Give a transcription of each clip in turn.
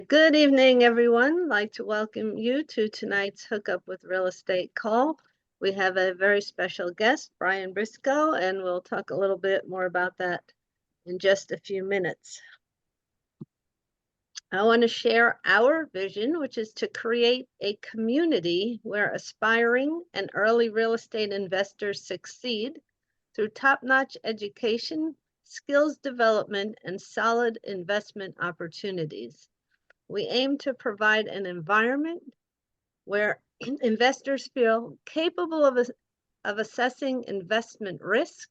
Good evening, everyone. I'd like to welcome you to tonight's Hookup with Real Estate call. We have a very special guest, Brian Briscoe, and we'll talk a little bit more about that in just a few minutes. I want to share our vision, which is to create a community where aspiring and early real estate investors succeed through top-notch education, skills development, and solid investment opportunities. We aim to provide an environment where investors feel capable of assessing investment risk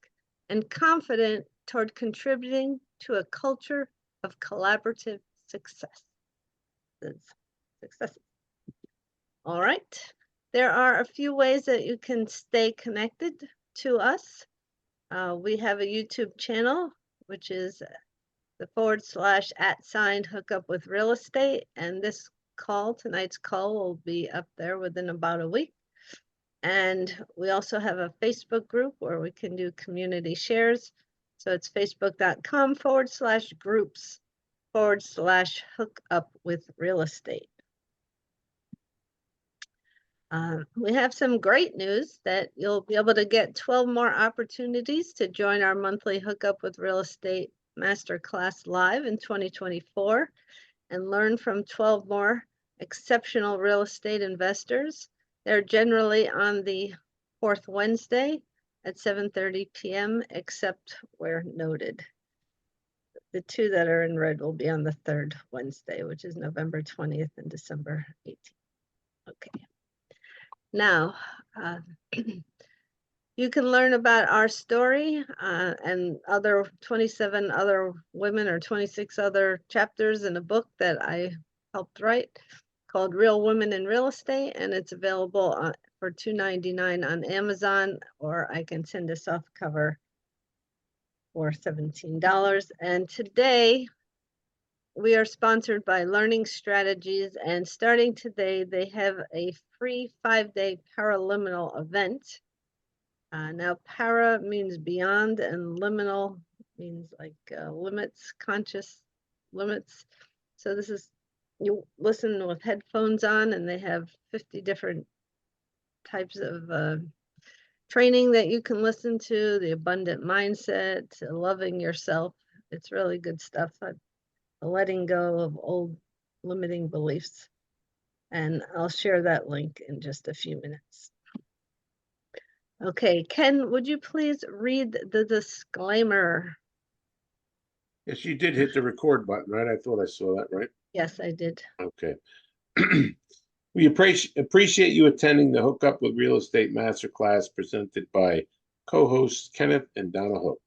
and confident toward contributing to a culture of collaborative successes. All right. There are a few ways that you can stay connected to us. We have a YouTube channel, which is the /@ hookup with real estate. And tonight's call will be up there within about a week. And we also have a Facebook group where we can do community shares. So it's facebook.com /groups /hookup with real estate. We have some great news that you'll be able to get 12 more opportunities to join our monthly Hookup with Real Estate Masterclass live in 2024 and learn from 12 more exceptional real estate investors. They're generally on the fourth Wednesday at 7:30 p.m., except where noted. The two that are in red will be on the third Wednesday, which is November 20th and December 18th. Okay. Now, you can learn about our story and other 27 other women or 26 other chapters in a book that I helped write called Real Women in Real Estate, and it's available for $2.99 on Amazon, or I can send a soft cover for $17. And today, we are sponsored by Learning Strategies, and starting today, they have a free 5-day paraliminal event. Now, para means beyond, and liminal means like limits, conscious limits. So this is, you listen with headphones on, and they have 50 different types of training that you can listen to, the abundant mindset, to loving yourself. It's really good stuff. Letting go of old limiting beliefs. And I'll share that link in just a few minutes. Okay, Ken, would you please read the disclaimer? Yes, you did hit the record button, right? I thought I saw that, right? Yes, I did. Okay. We appreciate you attending the Hookup with Real Estate Masterclass presented by co-hosts Kenneth and Donna Hook.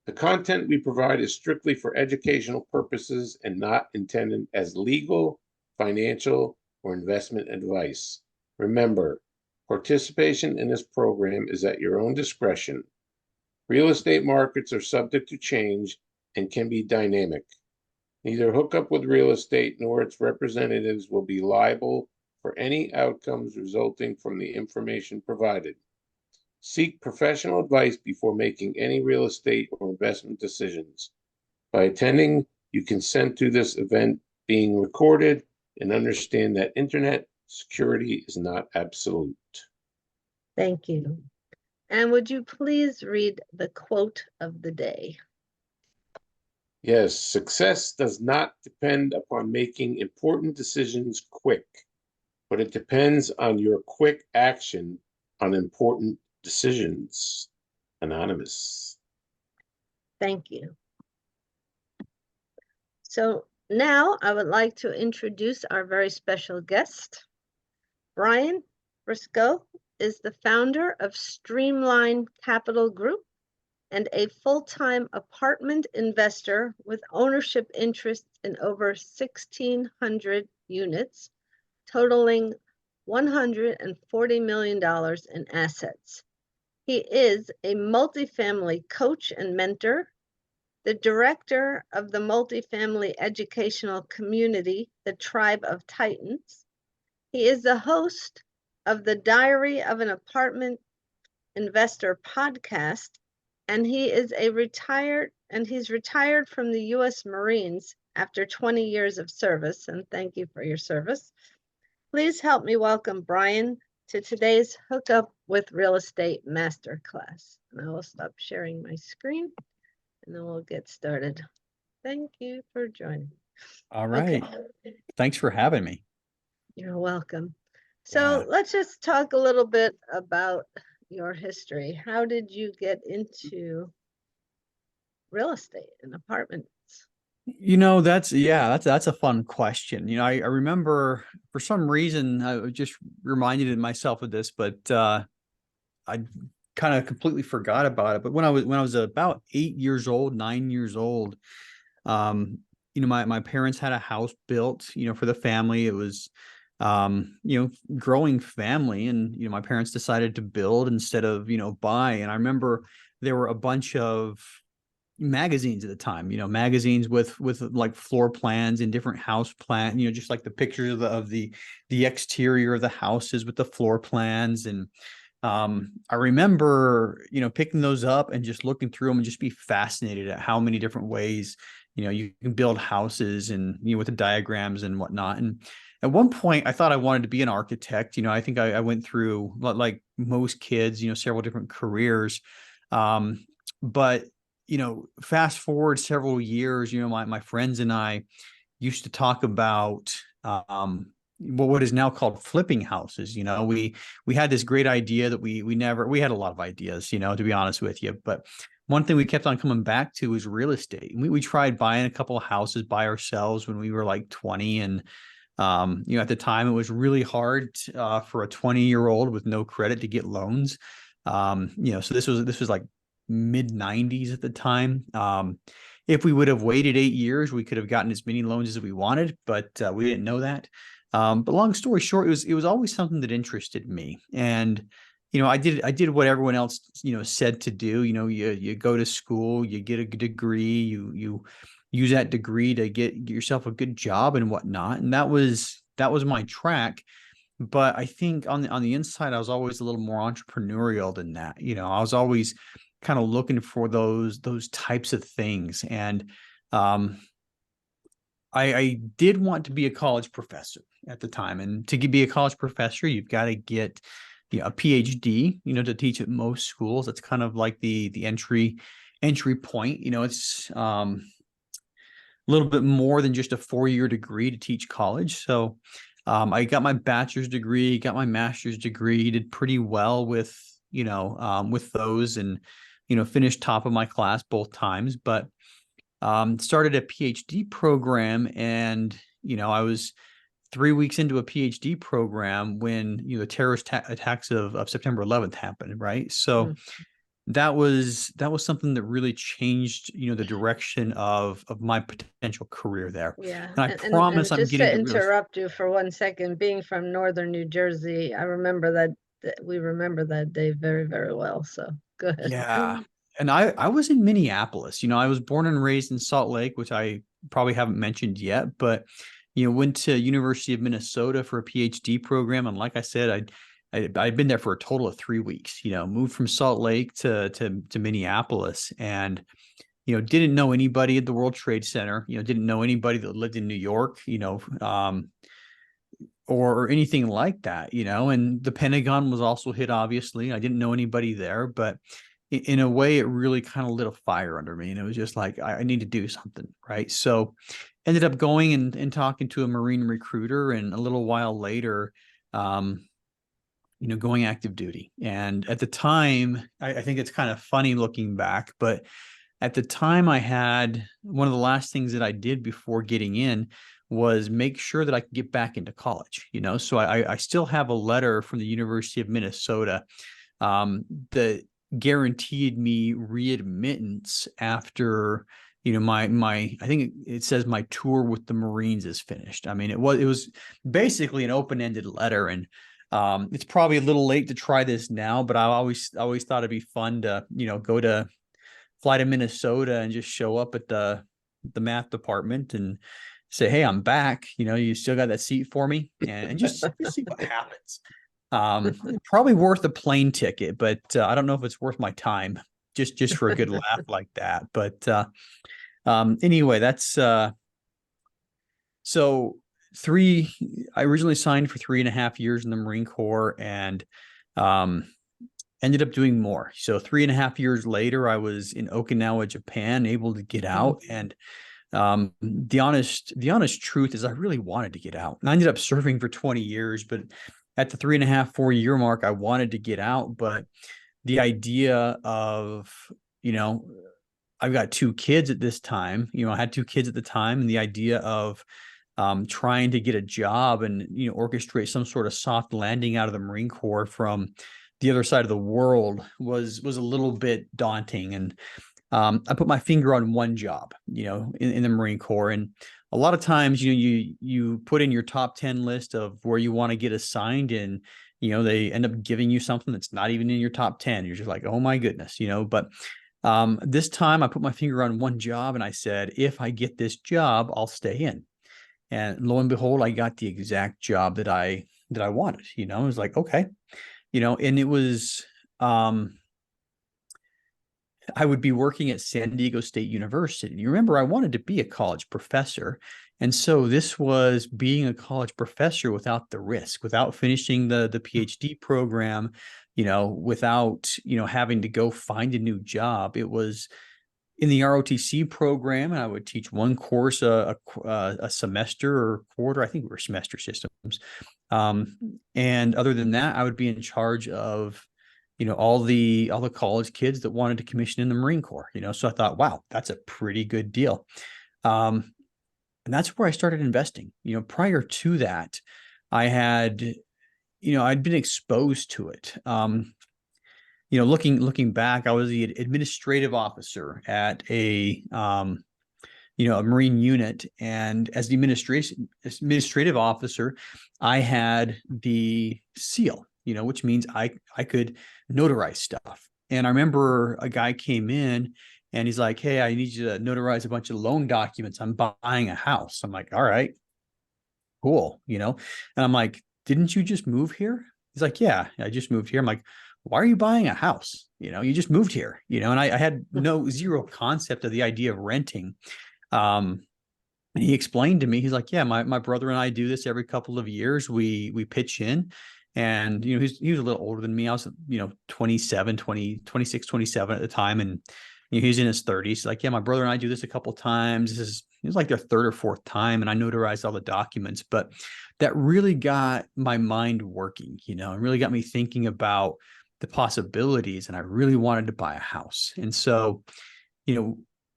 The content we provide is strictly for educational purposes and not intended as legal, financial, or investment advice. Remember, participation in this program is at your own discretion. Real estate markets are subject to change and can be dynamic. Neither Hookup with Real Estate nor its representatives will be liable for any outcomes resulting from the information provided. Seek professional advice before making any real estate or investment decisions. By attending, you consent to this event being recorded and understand that internet security is not absolute. Thank you. And would you please read the quote of the day? Yes, success does not depend upon making important decisions quick, but it depends on your quick action on important decisions. Anonymous. Thank you. So now I would like to introduce our very special guest. Brian Briscoe is the founder of Streamline Capital Group and a full-time apartment investor with ownership interests in over 1,600 units, totaling $140 million in assets. He is a multifamily coach and mentor, the director of the multifamily educational community, the Tribe of Titans. He is the host of the Diary of an Apartment Investor podcast, and he's retired from the U.S. Marines after 20 years of service, and thank you for your service. Please help me welcome Brian to today's Hookup with Real Estate Masterclass. And I will stop sharing my screen and then we'll get started. Thank you for joining. All right. Okay. Thanks for having me. You're welcome. So Yeah. let's just talk a little bit about your history. How did you get into real estate and apartments? That's a fun question. I remember for some reason I just reminded myself of this, but I kind of completely forgot about it. But when I was about 8 years old, 9 years old, my parents had a house built, for the family. It was growing family, and my parents decided to build instead of buy. And I remember there were a bunch of magazines at the time, magazines with like floor plans and different house plan, just like the pictures of the exterior of the houses with the floor plans. And I remember picking those up and just looking through them and just be fascinated at how many different ways you can build houses, and with the diagrams and whatnot. And at one point I thought I wanted to be an architect. I think I went through, like most kids, several different careers. But fast forward several years, my friends and I used to talk about what is now called flipping houses. We had this great idea that we had a lot of ideas, to be honest with you. But one thing we kept on coming back to was real estate. We tried buying a couple of houses by ourselves when we were like 20. And at the time it was really hard for a 20-year-old with no credit to get loans. So this was like mid 90s at the time. If we would have waited 8 years, we could have gotten as many loans as we wanted, but we didn't know that. But long story short, it was always something that interested me. And I did what everyone else said to do. You go to school, you get a degree, you use that degree to get yourself a good job and whatnot. And that was my track. But I think on the inside, I was always a little more entrepreneurial than that. I was always kind of looking for those types of things. And I did want to be a college professor at the time. And to be a college professor, you've got to get a PhD, to teach at most schools. That's kind of like the entry point. It's a little bit more than just a 4-year degree to teach college. So I got my bachelor's degree, got my master's degree, did pretty well with those, and finished top of my class both times. But started a PhD program, and I was 3 weeks into a PhD program when the terrorist attacks of September 11th happened, right? So that was something that really changed the direction of my potential career there. Yeah. And I promise I'm just getting to to interrupt you for 1 second, being from northern New Jersey, I remember that we remember that day very, very well. So go ahead. Yeah. And I was in Minneapolis. I was born and raised in Salt Lake, which I probably haven't mentioned yet, but went to University of Minnesota for a PhD program. And like I said, I'd been there for a total of 3 weeks. Moved from Salt Lake to Minneapolis, and didn't know anybody at the World Trade Center. Didn't know anybody that lived in New York. Or anything like that. And the Pentagon was also hit. Obviously, I didn't know anybody there, but in a way, it really kind of lit a fire under me. And it was just like, I need to do something, right? So ended up going and talking to a Marine recruiter, and a little while later, going active duty. And at the time, I think it's kind of funny looking back, but at the time I had one of the last things that I did before getting in was make sure that I could get back into college, So I still have a letter from the University of Minnesota that guaranteed me readmittance after my I think it says my tour with the Marines is finished. I mean, it was basically an open-ended letter. And it's probably a little late to try this now, but I always thought it'd be fun to fly to Minnesota and just show up at the math department and say, hey, I'm back. You still got that seat for me, and just see what happens. Probably worth a plane ticket, but I don't know if it's worth my time just for a good laugh like that. But anyway, that's So I originally signed for 3.5 years in the Marine Corps, and ended up doing more. So 3.5 years later, I was in Okinawa, Japan, able to get out. And the honest truth is I really wanted to get out. And I ended up serving for 20 years, but at the 3.5, 4 year mark, I wanted to get out. But the idea of, I've got 2 kids at this time, I had 2 kids at the time, and the idea of trying to get a job and, orchestrate some sort of soft landing out of the Marine Corps from the other side of the world was a little bit daunting. And I put my finger on one job, in the Marine Corps. And a lot of times, you put in your top 10 list of where you want to get assigned, and, they end up giving you something that's not even in your top 10. You're just like, oh my goodness, but this time I put my finger on one job, and I said, if I get this job, I'll stay in. And lo and behold, I got the exact job that I wanted. It was like, okay, and it was, I would be working at San Diego State University. You remember, I wanted to be a college professor. And so this was being a college professor without the risk, without finishing the PhD program, without, having to go find a new job. It was in the ROTC program, and I would teach one course a semester or quarter. I think we were semester systems. And other than that, I would be in charge of, all the college kids that wanted to commission in the Marine Corps, so I thought, wow, that's a pretty good deal. And that's where I started investing. Prior to that, I had, I'd been exposed to it. Looking back, I was the administrative officer at a Marine unit. And as the administrative officer, I had the seal, which means I could notarize stuff. And I remember a guy came in and he's like, hey, I need you to notarize a bunch of loan documents. I'm buying a house. I'm like, all right, cool. And I'm like, didn't you just move here? He's like, yeah, I just moved here. I'm like, why are you buying a house? You just moved here, and I had zero concept of the idea of renting. And he explained to me, he's like, yeah, my brother and I do this every couple of years. We pitch in, and, he was a little older than me. I was, 26, 27 at the time. And he was in his 30s. He's like, yeah, my brother and I do this a couple of times. It was like their third or fourth time. And I notarized all the documents, but that really got my mind working, and really got me thinking about the possibilities. And I really wanted to buy a house. And so,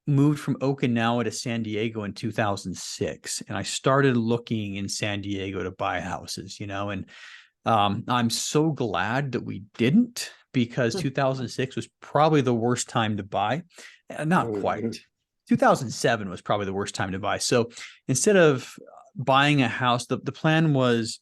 moved from Okinawa to San Diego in 2006. And I started looking in San Diego to buy houses, and I'm so glad that we didn't, because 2006 was probably the worst time to buy. Not quite. 2007 was probably the worst time to buy. So instead of buying a house, the plan was,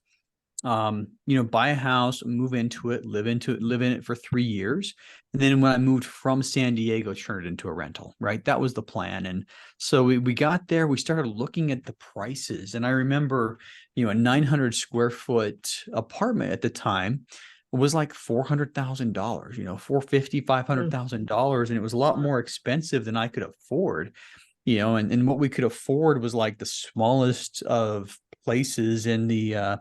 buy a house, move into it, live in it for 3 years. And then when I moved from San Diego, turn it into a rental, right? That was the plan. And so we got there, we started looking at the prices. And I remember, a 900 square foot apartment at the time was like $400,000, $450,000, $500,000. And it was a lot more expensive than I could afford, and what we could afford was like the smallest of places in the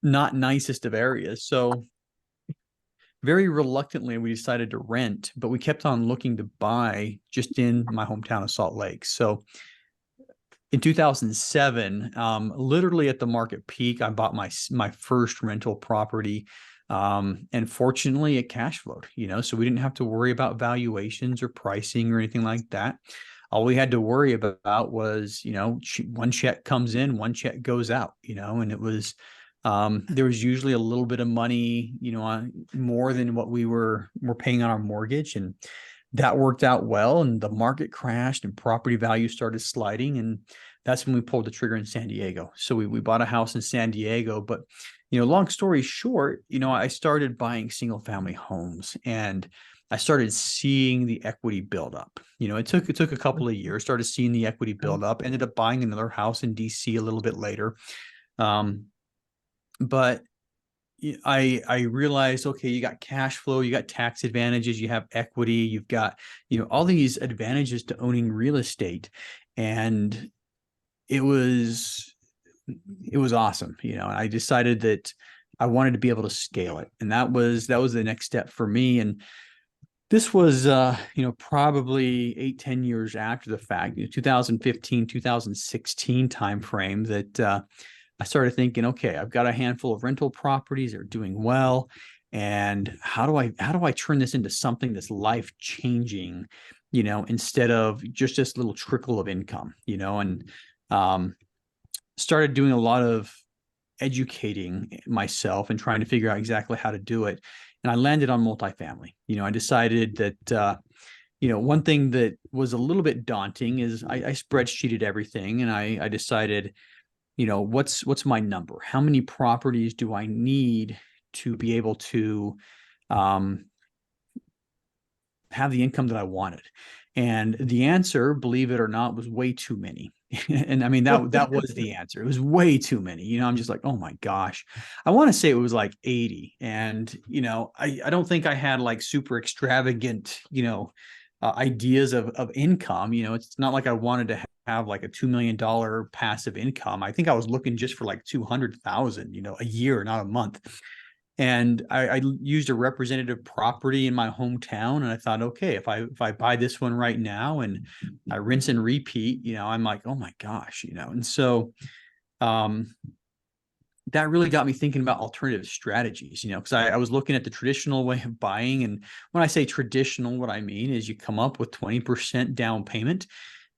not nicest of areas. So very reluctantly, we decided to rent, but we kept on looking to buy just in my hometown of Salt Lake. So in 2007, literally at the market peak, I bought my first rental property. And fortunately it cash flowed, so we didn't have to worry about valuations or pricing or anything like that. All we had to worry about was, one check comes in, one check goes out, and it was, there was usually a little bit of money, more than what we're paying on our mortgage. And that worked out well. And the market crashed and property value started sliding. And that's when we pulled the trigger in San Diego. So we bought a house in San Diego. But, long story short, I started buying single family homes, and I started seeing the equity build up. It took a couple of years, started seeing the equity build up, ended up buying another house in DC a little bit later. But I realized, okay, you got cash flow, you got tax advantages, you have equity, you've got, all these advantages to owning real estate. And it was awesome, and I decided that I wanted to be able to scale it. And that was the next step for me. And this was, probably 8-10 years after the fact, 2015, 2016 timeframe, that I started thinking, okay, I've got a handful of rental properties that are doing well. And how do I turn this into something that's life changing, instead of just this little trickle of income, and started doing a lot of educating myself and trying to figure out exactly how to do it. And I landed on multifamily. I decided that, one thing that was a little bit daunting is I spreadsheeted everything, and I decided, what's my number? How many properties do I need to be able to have the income that I wanted? And the answer, believe it or not, was way too many. And I mean, that was the answer. It was way too many. I'm just like, oh my gosh. I want to say it was like 80. And, I don't think I had like super extravagant, ideas of income. It's not like I wanted to have like a $2 million passive income. I think I was looking just for like 200,000, a year, not a month. And I used a representative property in my hometown, and I thought, okay, if I buy this one right now and I rinse and repeat, I'm like, oh my gosh, and so that really got me thinking about alternative strategies, because I was looking at the traditional way of buying. And when I say traditional, what I mean is you come up with 20% down payment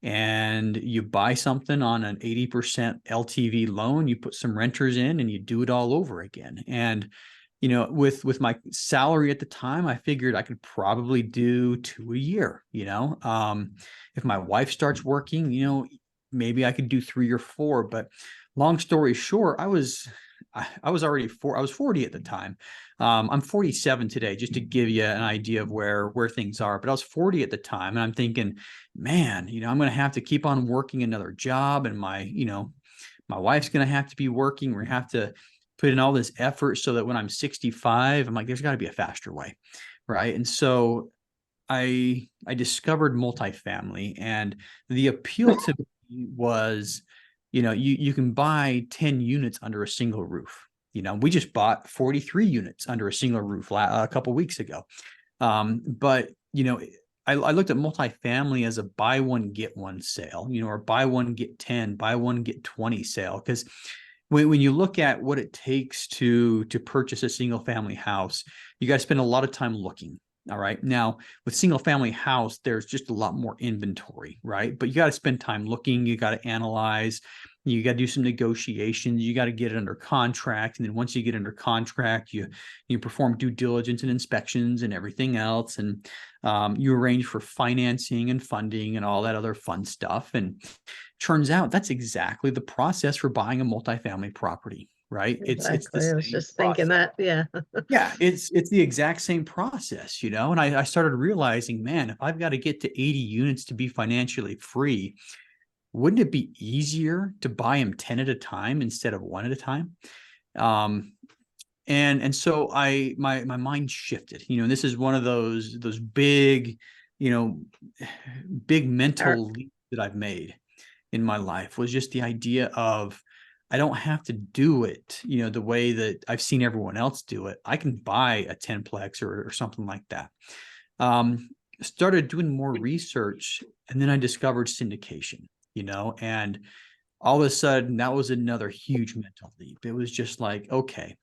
and you buy something on an 80% LTV loan, you put some renters in, and you do it all over again. And with my salary at the time, I figured I could probably do 2 a year. If my wife starts working, maybe I could do 3 or 4. But long story short, I was already I was 40 at the time. I'm 47 today, just to give you an idea of where things are. But I was 40 at the time, and I'm thinking, man, I'm going to have to keep on working another job, and my wife's going to have to be working. We're going to have to put in all this effort so that when I'm 65, I'm like, there's got to be a faster way, right? And so I discovered multifamily, and the appeal to me was, you can buy 10 units under a single roof. We just bought 43 units under a single roof a couple of weeks ago. But I looked at multifamily as a buy one, get one sale, or buy one, get 10, buy one, get 20 sale. Because when you look at what it takes to purchase a single family house, you got to spend a lot of time looking. All right. Now, with single family house, there's just a lot more inventory, right? But you got to spend time looking. You got to analyze. You got to do some negotiations. You got to get it under contract. And then once you get under contract, you perform due diligence and inspections and everything else. And you arrange for financing and funding and all that other fun stuff. And turns out that's exactly the process for buying a multifamily property, right? Exactly. It's the I was same just thinking process. that, yeah. Yeah, it's the exact same process, and I started realizing, man, if I've got to get to 80 units to be financially free, wouldn't it be easier to buy them 10 at a time instead of 1 at a time? And so my mind shifted, and this is one of those big, big mental leaps that I've made in my life, was just the idea of, I don't have to do it, the way that I've seen everyone else do it. I can buy a 10-plex or something like that. Started doing more research, and then I discovered syndication, and all of a sudden that was another huge mental leap. It was just like, okay.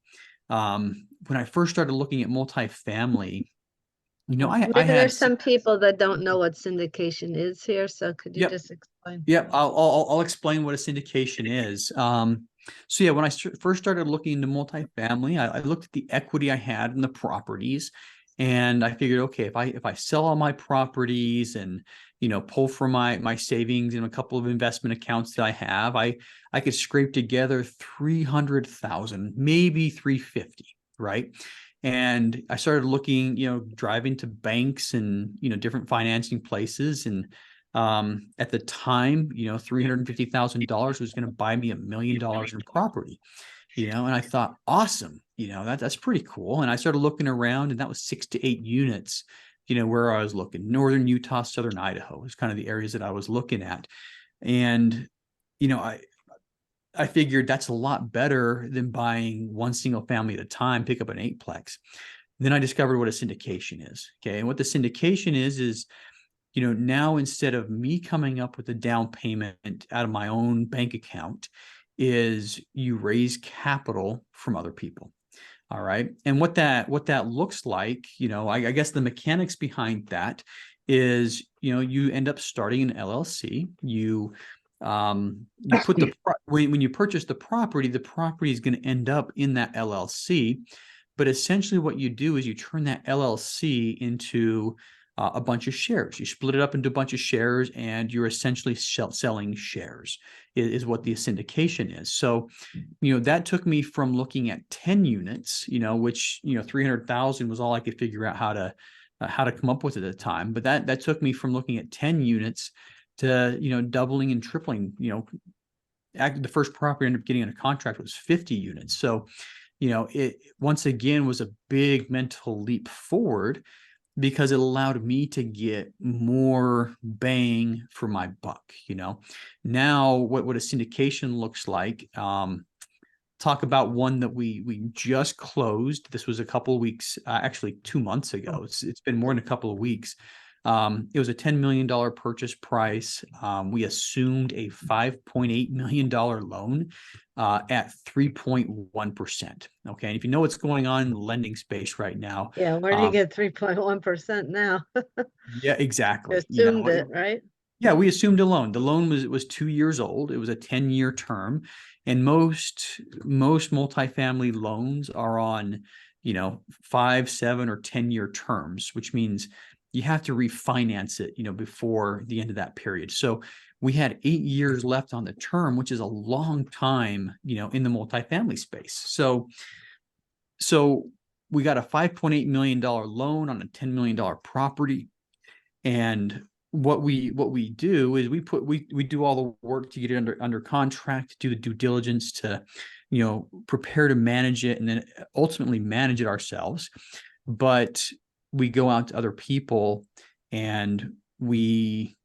When I first started looking at multifamily, I had there's some people that don't know what syndication is here. So could you just explain? Yep, I'll explain what a syndication is. So yeah, when I first started looking into multifamily, I looked at the equity I had in the properties, and I figured, okay, if I sell all my properties and pull from my savings in a couple of investment accounts that I have, I could scrape together 300,000, maybe 350, right? And I started looking, driving to banks and different financing places, and at the time, $350,000 was going to buy me $1 million in property, and I thought, awesome, that's pretty cool. And I started looking around, and that was 6 to 8 units, where I was looking. Northern Utah, Southern Idaho was kind of the areas that I was looking at. And, I figured that's a lot better than buying one single family at a time, pick up an 8-plex. Then I discovered what a syndication is. Okay. And what the syndication is, now instead of me coming up with a down payment out of my own bank account, is you raise capital from other people. All right. And what that looks like, I guess the mechanics behind that is, you end up starting an LLC. You put when you purchase the property is going to end up in that LLC. But essentially what you do is you turn that LLC into a bunch of shares. You split it up into a bunch of shares, and you're essentially selling shares is what the syndication is. So, that took me from looking at 10 units, which, 300,000 was all I could figure out how to come up with at the time. But that took me from looking at 10 units to, doubling and tripling. The first property I ended up getting under contract was 50 units. So, it once again was a big mental leap forward, because it allowed me to get more bang for my buck. Now what a syndication looks like. Talk about one that we just closed. This was a couple of weeks, actually 2 months ago. It's been more than a couple of weeks. It was a $10 million purchase price. We assumed a $5.8 million loan at 3.1%. Okay. And if you know what's going on in the lending space right now. Yeah, where do you get 3.1% now? Yeah, exactly. Assumed it, right? Yeah, we assumed a loan. The loan was 2 years old. It was a 10-year term. And most multifamily loans are on, 5, 7, or 10-year terms, which means you have to refinance it, before the end of that period. So we had 8 years left on the term, which is a long time, in the multifamily space. So we got a $5.8 million loan on a $10 million property. And what we do is we do all the work to get it under contract, do the due diligence to, prepare to manage it, and then ultimately manage it ourselves. But we go out to other people and we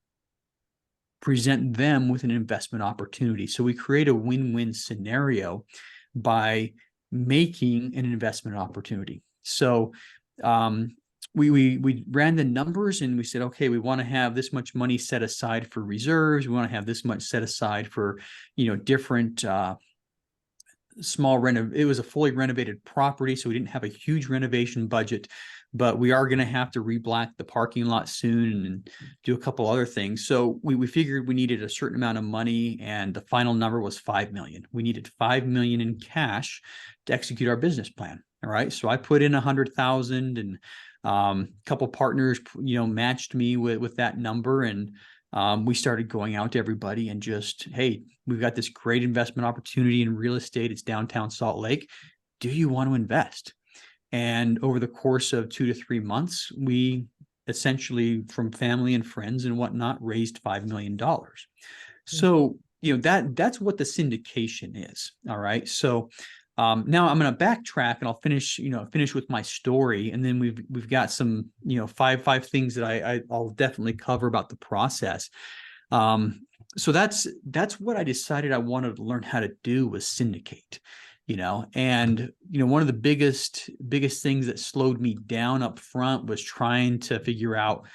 present them with an investment opportunity. So we create a win-win scenario by making an investment opportunity. So we ran the numbers and we said, okay, we want to have this much money set aside for reserves. We want to have this much set aside for, different small it was a fully renovated property, so we didn't have a huge renovation budget, but we are going to have to reblack the parking lot soon and do a couple other things. So we figured we needed a certain amount of money, and the final number was $5 million. We needed $5 million in cash to execute our business plan. All right. So I put in 100,000, and a couple partners, matched me with that number. And we started going out to everybody and just, hey, we've got this great investment opportunity in real estate. It's downtown Salt Lake. Do you want to invest? And over the course of 2 to 3 months, we essentially, from family and friends and whatnot, raised $5 million. So, that's what the syndication is. All right. So now I'm going to backtrack, and I'll finish with my story. And then we've got some, five things that I'll definitely cover about the process. So that's what I decided I wanted to learn how to do, was syndicate, and, one of the biggest things that slowed me down up front was trying to figure out,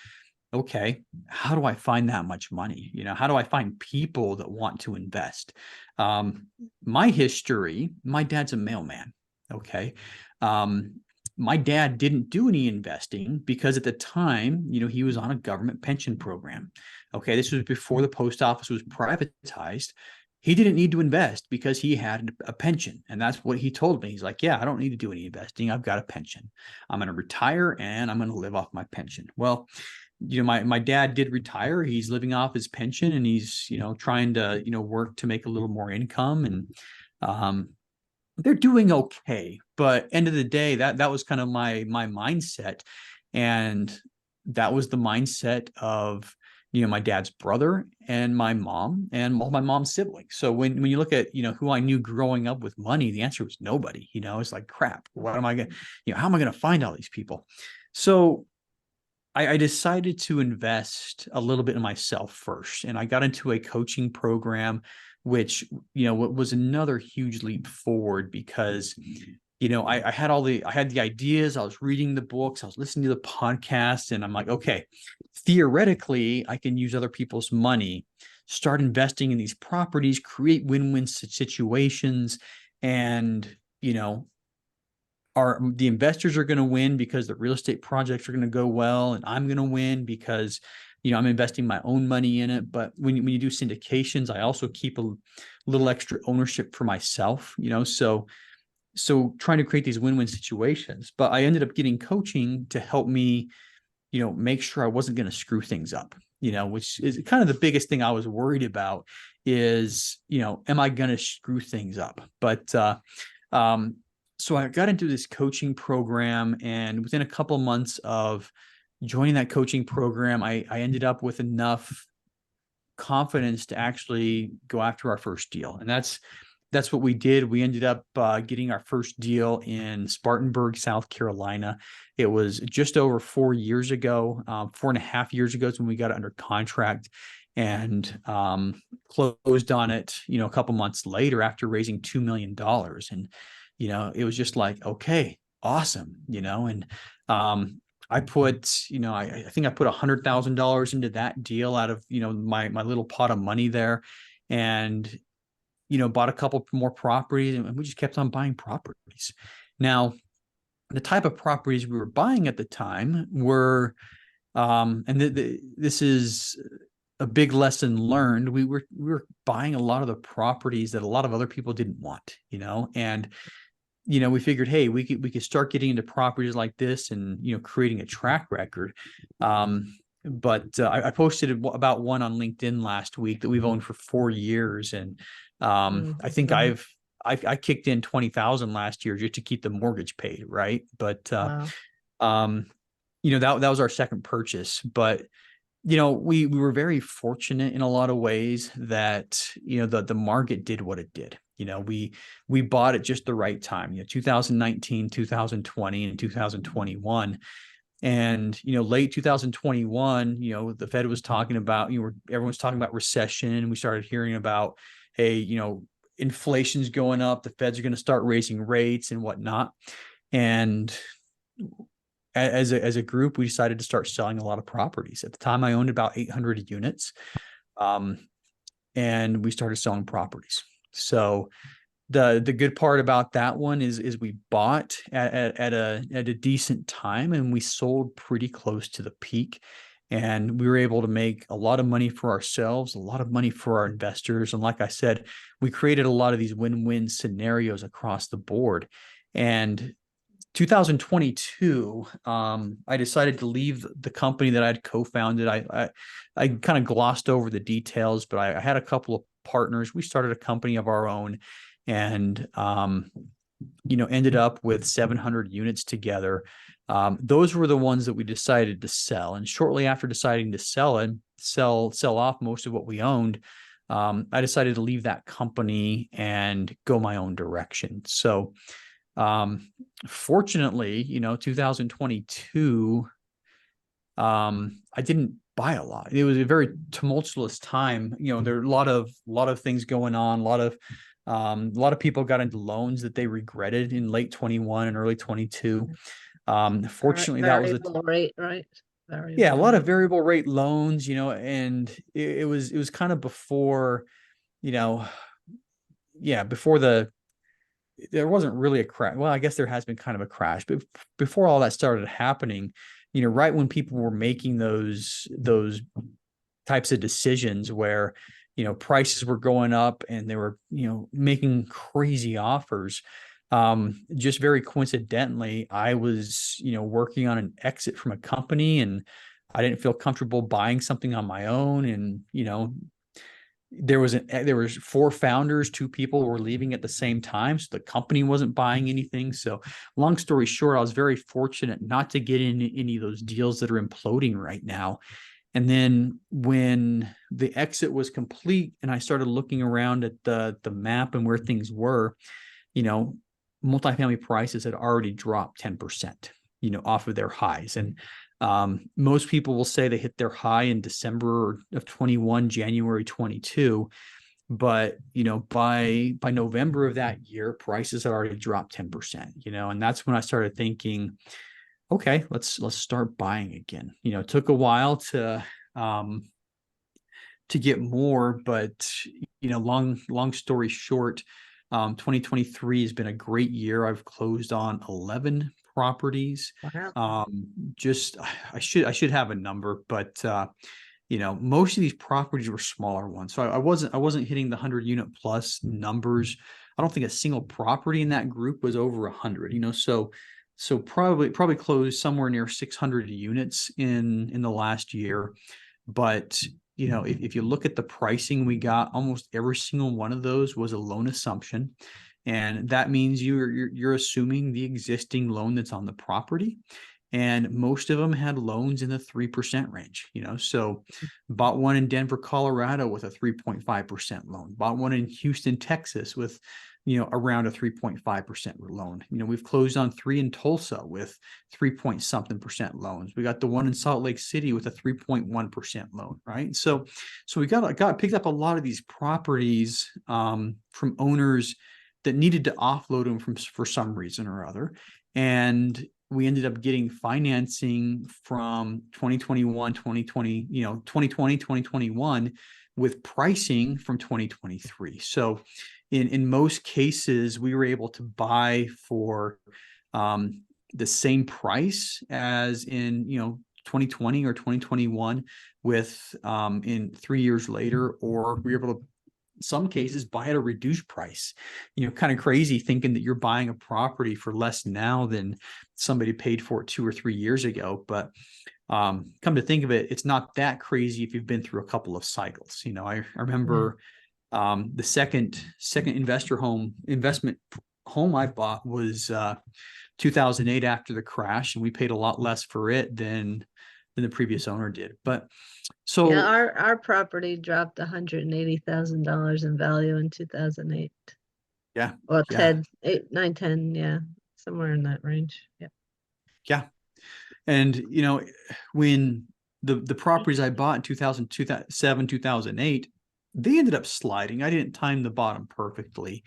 okay, how do I find that much money? How do I find people that want to invest? My history, my dad's a mailman. Okay. My dad didn't do any investing because at the time, he was on a government pension program. Okay. This was before the post office was privatized. He didn't need to invest because he had a pension. And that's what he told me. He's like, yeah, I don't need to do any investing. I've got a pension. I'm going to retire and I'm going to live off my pension. Well, my dad did retire. He's living off his pension, and he's, trying to, work to make a little more income, and they're doing okay. But end of the day, that was kind of my mindset. And that was the mindset of, my dad's brother and my mom and all my mom's siblings. So when you look at, who I knew growing up with money, the answer was nobody. It's like, crap, what am I going to, how am I going to find all these people? So I decided to invest a little bit in myself first. And I got into a coaching program which, you know, what was another huge leap forward because, you know, I had the ideas, I was reading the books, I was listening to the podcasts, and I'm like, okay, theoretically, I can use other people's money, start investing in these properties, create win-win situations, and, you know, the investors are going to win because the real estate projects are going to go well, and I'm going to win because, you know, I'm investing my own money in it. But when you do syndications, I also keep a little extra ownership for myself, you know, so trying to create these win-win situations. But I ended up getting coaching to help me, you know, make sure I wasn't going to screw things up, you know, which is kind of the biggest thing I was worried about is, you know, am I going to screw things up? But so I got into this coaching program, and within a couple of months of joining that coaching program, I ended up with enough confidence to actually go after our first deal. And that's what we did. We ended up getting our first deal in Spartanburg, South Carolina. It was just over 4 years ago, 4.5 years ago is when we got it under contract, and closed on it, you know, a couple months later after raising $2 million. And, you know, it was just like, okay, awesome, you know, and I put, you know, I think I put $100,000 into that deal out of, you know, my little pot of money there, and, you know, bought a couple more properties, and we just kept on buying properties. Now, the type of properties we were buying at the time were, and this is a big lesson learned. We were buying a lot of the properties that a lot of other people didn't want, you know, and, you know, we figured, hey, we could start getting into properties like this and, you know, creating a track record. But I posted about one on LinkedIn last week that we've owned for 4 years, and I think I kicked in 20,000 last year just to keep the mortgage paid, right? But Wow. you know, that was our second purchase. But, you know, we were very fortunate in a lot of ways that, you know, the market did what it did. You know, we bought at just the right time, you know, 2019, 2020, and 2021. And, you know, late 2021, you know, the Fed was talking about, you know, everyone's talking about recession, and we started hearing about, hey, you know, inflation's going up, the Feds are going to start raising rates and whatnot. And as a group, we decided to start selling a lot of properties. At the time, I owned about 800 units, and we started selling properties. So the good part about that one is we bought at a decent time, and we sold pretty close to the peak, and we were able to make a lot of money for ourselves, a lot of money for our investors. And like I said, we created a lot of these win-win scenarios across the board. And 2022, I decided to leave the company that I'd co-founded. I kind of glossed over the details, but I had a couple of partners. We started a company of our own, and you know, ended up with 700 units together. Those were the ones that we decided to sell. And shortly after deciding to sell off most of what we owned, I decided to leave that company and go my own direction. So fortunately, you know, 2022, I didn't buy a lot. It was a very tumultuous time. You know, there are a lot of things going on. A lot of people got into loans that they regretted in late 21 and early 22. Fortunately, that was variable rate, right? Yeah, a lot of variable rate loans, you know, and it was kind of before, you know, yeah, before there wasn't really a crash. Well, I guess there has been kind of a crash, but before all that started happening, you know, right when people were making those types of decisions where, you know, prices were going up and they were, you know, making crazy offers. Just very coincidentally, I was, you know, working on an exit from a company, and I didn't feel comfortable buying something on my own. And, you know, there was 4 founders, 2 people were leaving at the same time, so the company wasn't buying anything. So long story short, I was very fortunate not to get in any of those deals that are imploding right now. And then when the exit was complete and I started looking around at the map and where things were, you know, multifamily prices had already dropped 10%, you know, off of their highs. And most people will say they hit their high in December of 21, January 22. But, by November of that year, prices had already dropped 10%, and that's when I started thinking, okay, let's start buying again. It took a while to get more, but long story short, 2023 has been a great year. I've closed on 11 properties. Wow. Just I should have a number, but most of these properties were smaller ones. So I wasn't hitting the 100 unit plus numbers. I don't think a single property in that group was over 100, so probably closed somewhere near 600 units in the last year. But if you look at the pricing we got, almost every single one of those was a loan assumption. And that means you're assuming the existing loan that's on the property. And most of them had loans in the 3% range, so bought one in Denver, Colorado with a 3.5% loan, bought one in Houston, Texas with, around a 3.5% loan. We've closed on 3 in Tulsa with 3-point-something% loans. We got the one in Salt Lake City with a 3.1% loan, right? So we picked up a lot of these properties from owners that needed to offload them for some reason or other. And we ended up getting financing from 2021, 2020, 2020, 2021 with pricing from 2023. So in most cases, we were able to buy for the same price as in, 2020 or 2021 with in 3 years later, or we were able to, some cases, buy at a reduced price. Kind of crazy thinking that you're buying a property for less now than somebody paid for it 2 or 3 years ago. But come to think of it, it's not that crazy if you've been through a couple of cycles. I remember the second investment home I bought was 2008 after the crash, and we paid a lot less for it than the previous owner did. But so yeah, our property dropped $180,000 in value in 2008. yeah, Well, yeah, 10, 8, 9, 10, yeah, somewhere in that range. Yeah. yeah. And when the properties I bought in 2007, 2008, they ended up sliding. I didn't time the bottom perfectly.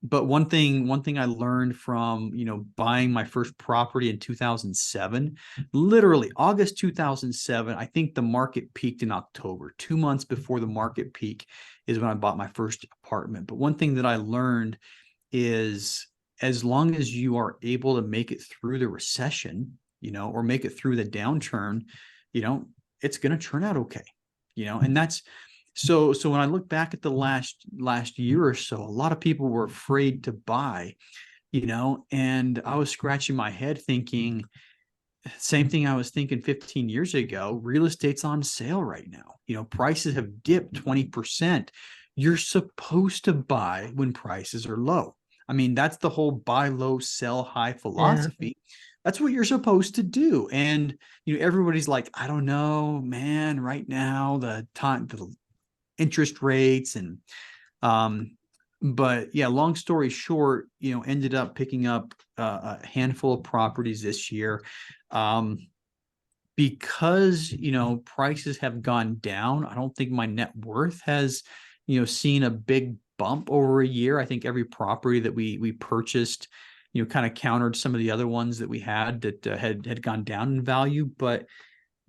But one thing I learned from, buying my first property in 2007, literally August 2007, I think the market peaked in October. 2 months before the market peak is when I bought my first apartment. But one thing that I learned is, as long as you are able to make it through the recession, or make it through the downturn, it's going to turn out okay, and that's. So when I look back at the last year or so, a lot of people were afraid to buy, and I was scratching my head thinking, same thing I was thinking 15 years ago, real estate's on sale right now. Prices have dipped 20%. You're supposed to buy when prices are low. I mean, that's the whole buy low, sell high philosophy. Yeah. That's what you're supposed to do. And, everybody's like, I don't know, man, right now, the interest rates and but yeah, long story short, ended up picking up a handful of properties this year because prices have gone down. I don't think my net worth has seen a big bump over a year. I think every property that we purchased kind of countered some of the other ones that we had that had gone down in value. But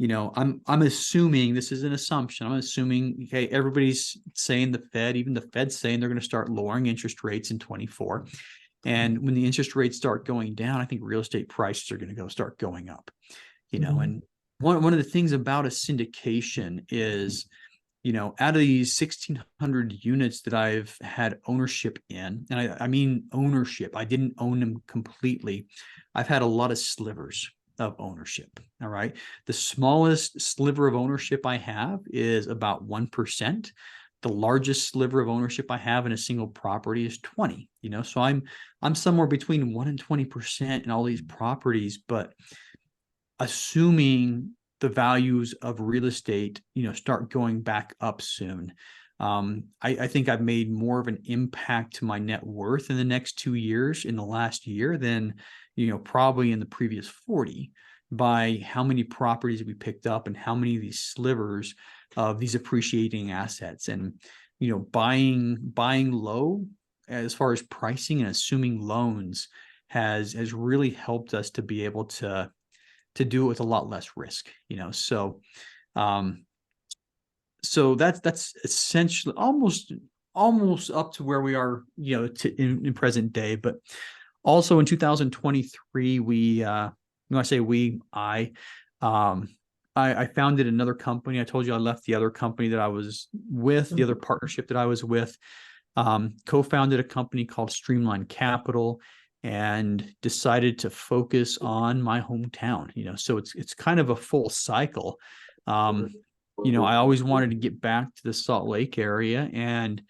I'm assuming, this is an assumption. I'm assuming, okay, everybody's saying even the Fed's saying they're going to start lowering interest rates in 24. And when the interest rates start going down, I think real estate prices are going to start going up, and one of the things about a syndication is, out of these 1,600 units that I've had ownership in, and I mean ownership, I didn't own them completely. I've had a lot of slivers of ownership. All right. The smallest sliver of ownership I have is about 1%. The largest sliver of ownership I have in a single property is 20, so I'm somewhere between 1 and 20% in all these properties. But assuming the values of real estate, start going back up soon, I think I've made more of an impact to my net worth in the next 2 years, in the last year, than probably in the previous 40, by how many properties we picked up and how many of these slivers of these appreciating assets. And buying low as far as pricing and assuming loans has really helped us to be able to do it with a lot less risk, so that's essentially almost up to where we are, in present day. But also in 2023, I founded another company. I told you I left the other company that I was with, the other partnership that I was with, co-founded a company called Streamline Capital, and decided to focus on my hometown. So it's kind of a full cycle. I always wanted to get back to the Salt Lake area, and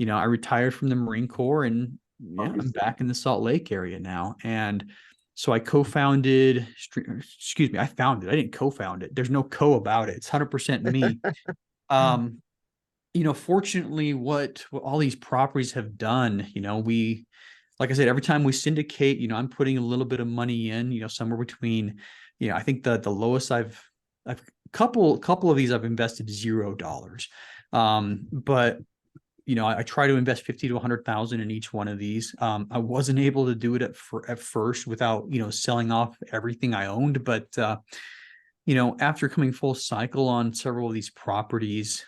I retired from the Marine Corps, and I'm back in the Salt Lake area now. And so I co-founded, I founded, I didn't co-found it. There's no co about it. It's 100% me. Fortunately, what all these properties have done, like I said, every time we syndicate, I'm putting a little bit of money in, somewhere between, I think the lowest I've couple of these I've invested $0. But I try to invest 50 to 100,000 in each one of these. I wasn't able to do it at first without, selling off everything I owned. But, after coming full cycle on several of these properties,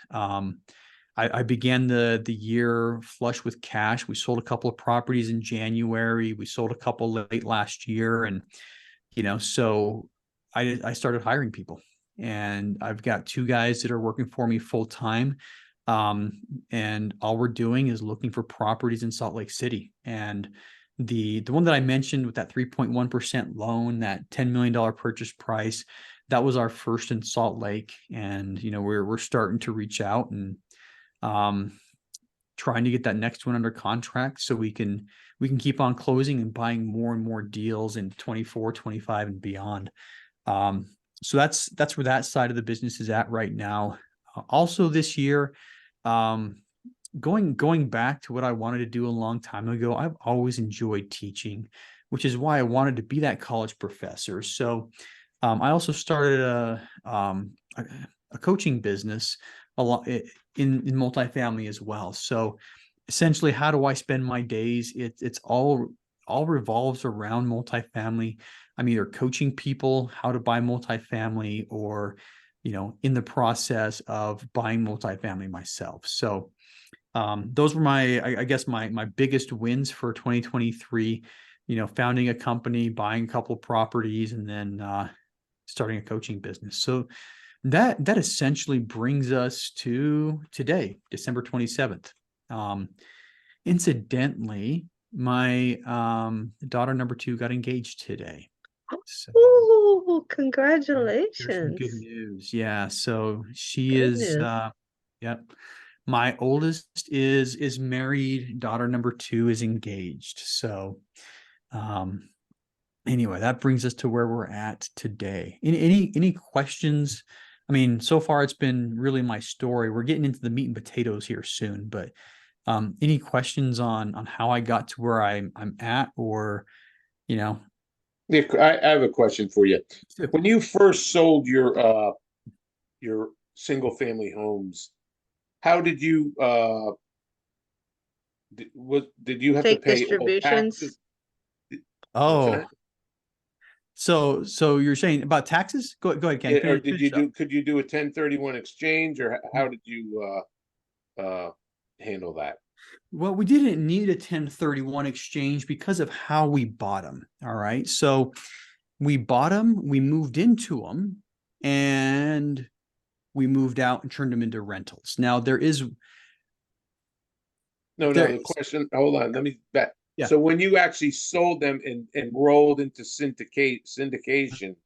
I began the year flush with cash. We sold a couple of properties in January. We sold a couple late last year. And, so I started hiring people, and I've got 2 guys that are working for me full time. And all we're doing is looking for properties in Salt Lake City. And the one that I mentioned with that 3.1% loan, that $10 million purchase price, that was our first in Salt Lake. And, we're starting to reach out and, trying to get that next one under contract so we can keep on closing and buying more and more deals in 24, 25 and beyond. So that's where that side of the business is at right now. Also this year, going back to what I wanted to do a long time ago, I've always enjoyed teaching, which is why I wanted to be that college professor. So I also started a coaching business a lot in multifamily as well. So essentially, how do I spend my days? It's all revolves around multifamily. I'm either coaching people how to buy multifamily, or in the process of buying multifamily myself. So those were I guess my biggest wins for 2023, founding a company, buying a couple of properties, and then starting a coaching business. So that essentially brings us to today, December 27th. Incidentally, my daughter number 2 got engaged today. So Oh, there's some congratulations. good news. Yeah. So she Good is, news. yep. My oldest is married. Daughter number 2 is engaged. So, anyway, that brings us to where we're at today. Any questions? I mean, so far it's been really my story. We're getting into the meat and potatoes here soon, but any questions on how I got to where I'm at, or Yeah, I have a question for you. When you first sold your single family homes, how did you did you have to Take pay all distributions. taxes? What's oh, that? so you're saying about taxes? Go ahead, Ken. Yeah, or could you do a 1031 exchange, or how did you handle that? Well, we didn't need a 1031 exchange because of how we bought them. All right. So we bought them, we moved into them, and we moved out and turned them into rentals. Now No, the question, hold on, let me back. Yeah. So when you actually sold them and rolled into syndication,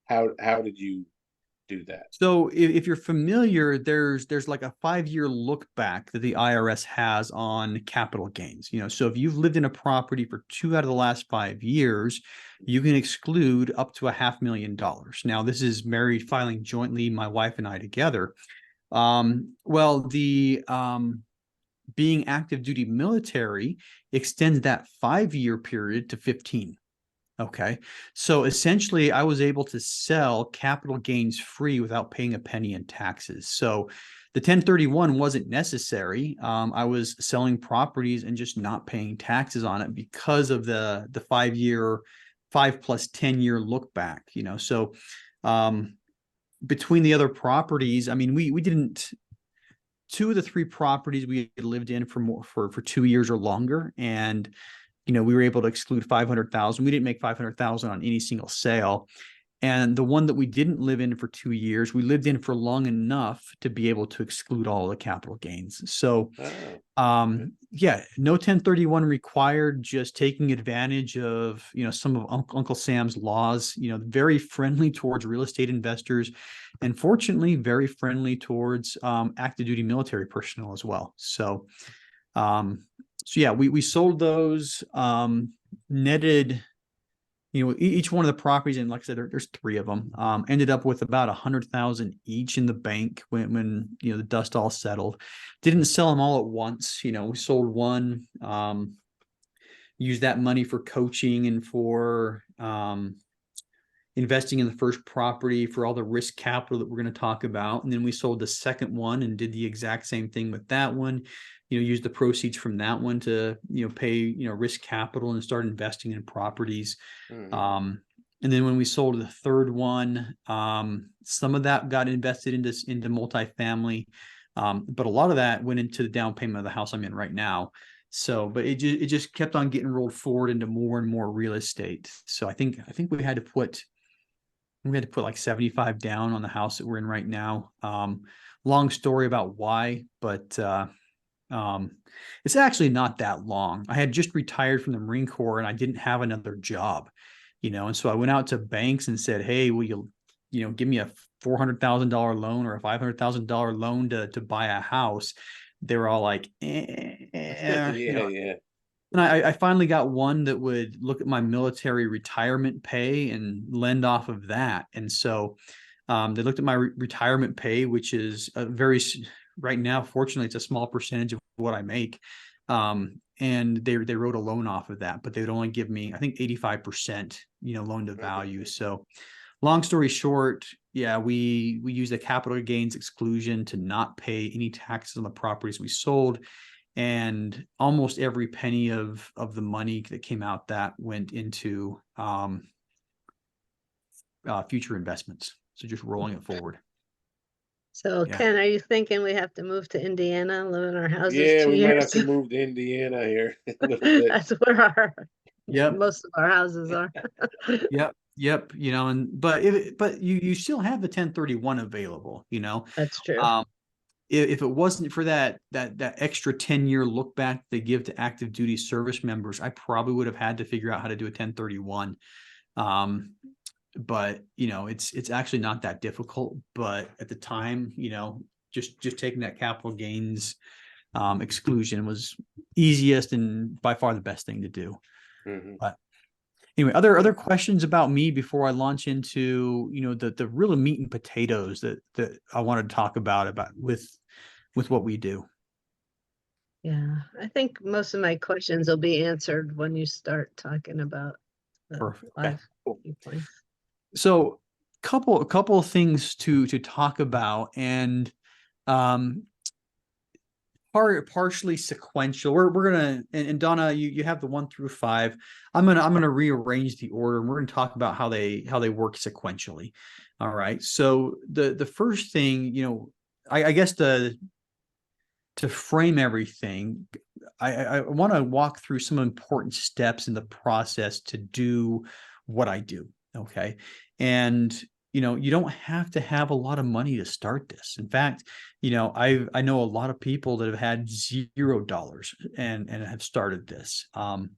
how did you do that? So if you're familiar, there's like a 5-year look back that the IRS has on capital gains. So if you've lived in a property for 2 out of the last 5 years, you can exclude up to $500,000. Now, this is married filing jointly, my wife and I together. Well, the being active duty military extends that 5-year period to 15. Okay. So essentially, I was able to sell capital gains free without paying a penny in taxes. So the 1031 wasn't necessary. I was selling properties and just not paying taxes on it because of the 5 plus 10-year look back, you know. So between the other properties, I mean, we didn't, 2 of the 3 properties we had lived in for 2 years or longer, and you know, we were able to exclude 500,000. We didn't make 500,000 on any single sale. And the one that we didn't live in for 2 years, we lived in for long enough to be able to exclude all the capital gains. So, yeah, no 1031 required, just taking advantage of, you know, some of Uncle Sam's laws, you know, very friendly towards real estate investors, and fortunately, very friendly towards active duty military personnel as well. So, so yeah, we sold those, netted, you know, each one of the properties, and like I said, there's 3 of them, ended up with about 100,000 each in the bank when, you know, the dust all settled. Didn't sell them all at once. You know, we sold one, used that money for coaching and for, investing in the first property for all the risk capital that we're going to talk about. And then we sold the second one and did the exact same thing with that one, you know, used the proceeds from that one to, you know, pay, you know, risk capital and start investing in properties. And then when we sold the third one, some of that got invested into multifamily. But a lot of that went into the down payment of the house I'm in right now. So, but it just kept on getting rolled forward into more and more real estate. So I think we had to put like 75 down on the house that we're in right now. Long story about why, but it's actually not that long. I had just retired from the Marine Corps and I didn't have another job, you know, and so I went out to banks and said, hey, will you know, give me a $400,000 loan or a $500,000 loan to buy a house? They were all like, Yeah, you know. yeah. And I finally got one that would look at my military retirement pay and lend off of that. And so they looked at my retirement pay, which is a very, right now, fortunately, it's a small percentage of what I make. And they wrote a loan off of that, but they would only give me, I think, 85%, you know, loan to value. So long story short, yeah, we used a capital gains exclusion to not pay any taxes on the properties we sold. And almost every penny of the money that came out that went into future investments. So just rolling it forward. So Yeah. Ken, are you thinking we have to move to Indiana, live in our houses Yeah, 2 we might have years? to move to Indiana here a little bit. That's where Yep. most of our houses are. Yep. You know, but you still have the 1031 available, you know. That's true. If it wasn't for that extra 10-year look back they give to active duty service members, I probably would have had to figure out how to do a 1031. But you know, it's actually not that difficult. But at the time, you know, just taking that capital gains exclusion was easiest and by far the best thing to do. But anyway, other questions about me before I launch into, you know, the real meat and potatoes that I wanted to talk about with what we do. Yeah, I think most of my questions will be answered when you start talking about the Perfect. 5 Cool. viewpoints. So couple of things to talk about, and partially sequential. We're gonna, and Donna, you have the 1 through 5. I'm gonna rearrange the order, and we're gonna talk about how they work sequentially. All right. So the first thing, you know, I guess to frame everything, I want to walk through some important steps in the process to do what I do. Okay. And you know, you don't have to have a lot of money to start this. In fact, you know, I know a lot of people that have had $0 and have started this. And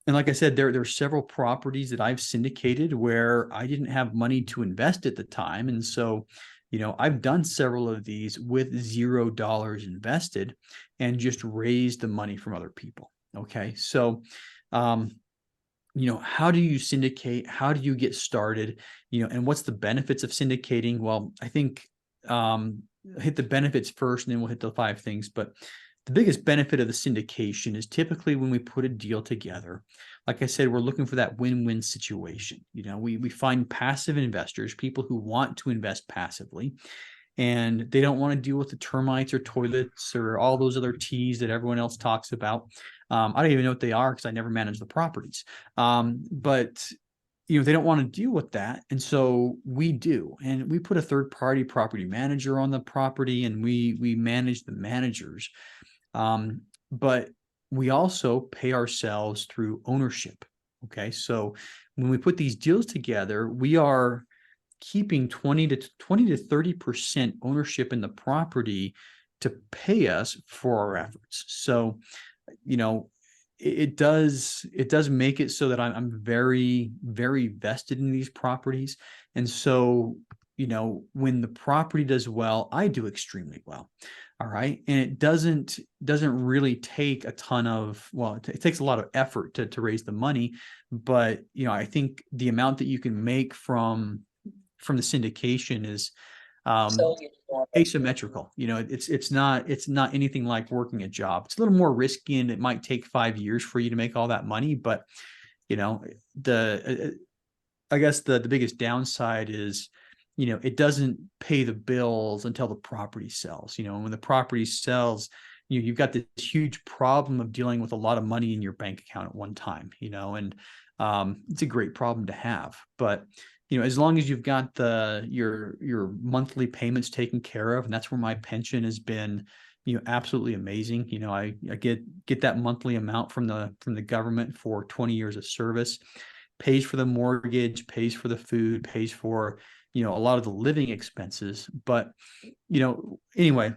like I said, there are several properties that I've syndicated where I didn't have money to invest at the time. And so, you know, I've done several of these with $0 invested and just raised the money from other people. Okay. So, you know, how do you syndicate? How do you get started? You know, and what's the benefits of syndicating? Well, I think hit the benefits first, and then we'll hit the 5 things. But the biggest benefit of the syndication is typically when we put a deal together. Like I said, we're looking for that win-win situation. You know, we find passive investors, people who want to invest passively, and they don't want to deal with the termites or toilets or all those other T's that everyone else talks about. I don't even know what they are because I never manage the properties. But they don't want to deal with that. And so we do. And we put a third-party property manager on the property, and we manage the managers. But we also pay ourselves through ownership. Okay. So when we put these deals together, we are keeping 20 to 30% ownership in the property to pay us for our efforts. So, it does make it so that I'm very, very vested in these properties. And so, when the property does well, I do extremely well. All right. And it doesn't really take a ton of, it takes a lot of effort to raise the money. But, I think the amount that you can make from the syndication is asymmetrical. It's not anything like working a job. It's a little more risky, and it might take 5 years for you to make all that money. But I guess the biggest downside is, it doesn't pay the bills until the property sells. When the property sells, you've got this huge problem of dealing with a lot of money in your bank account at one time. And it's a great problem to have. But as long as you've got your monthly payments taken care of, and that's where my pension has been, absolutely amazing. I get that monthly amount from the government for 20 years of service, pays for the mortgage, pays for the food, pays for, a lot of the living expenses. But, anyway,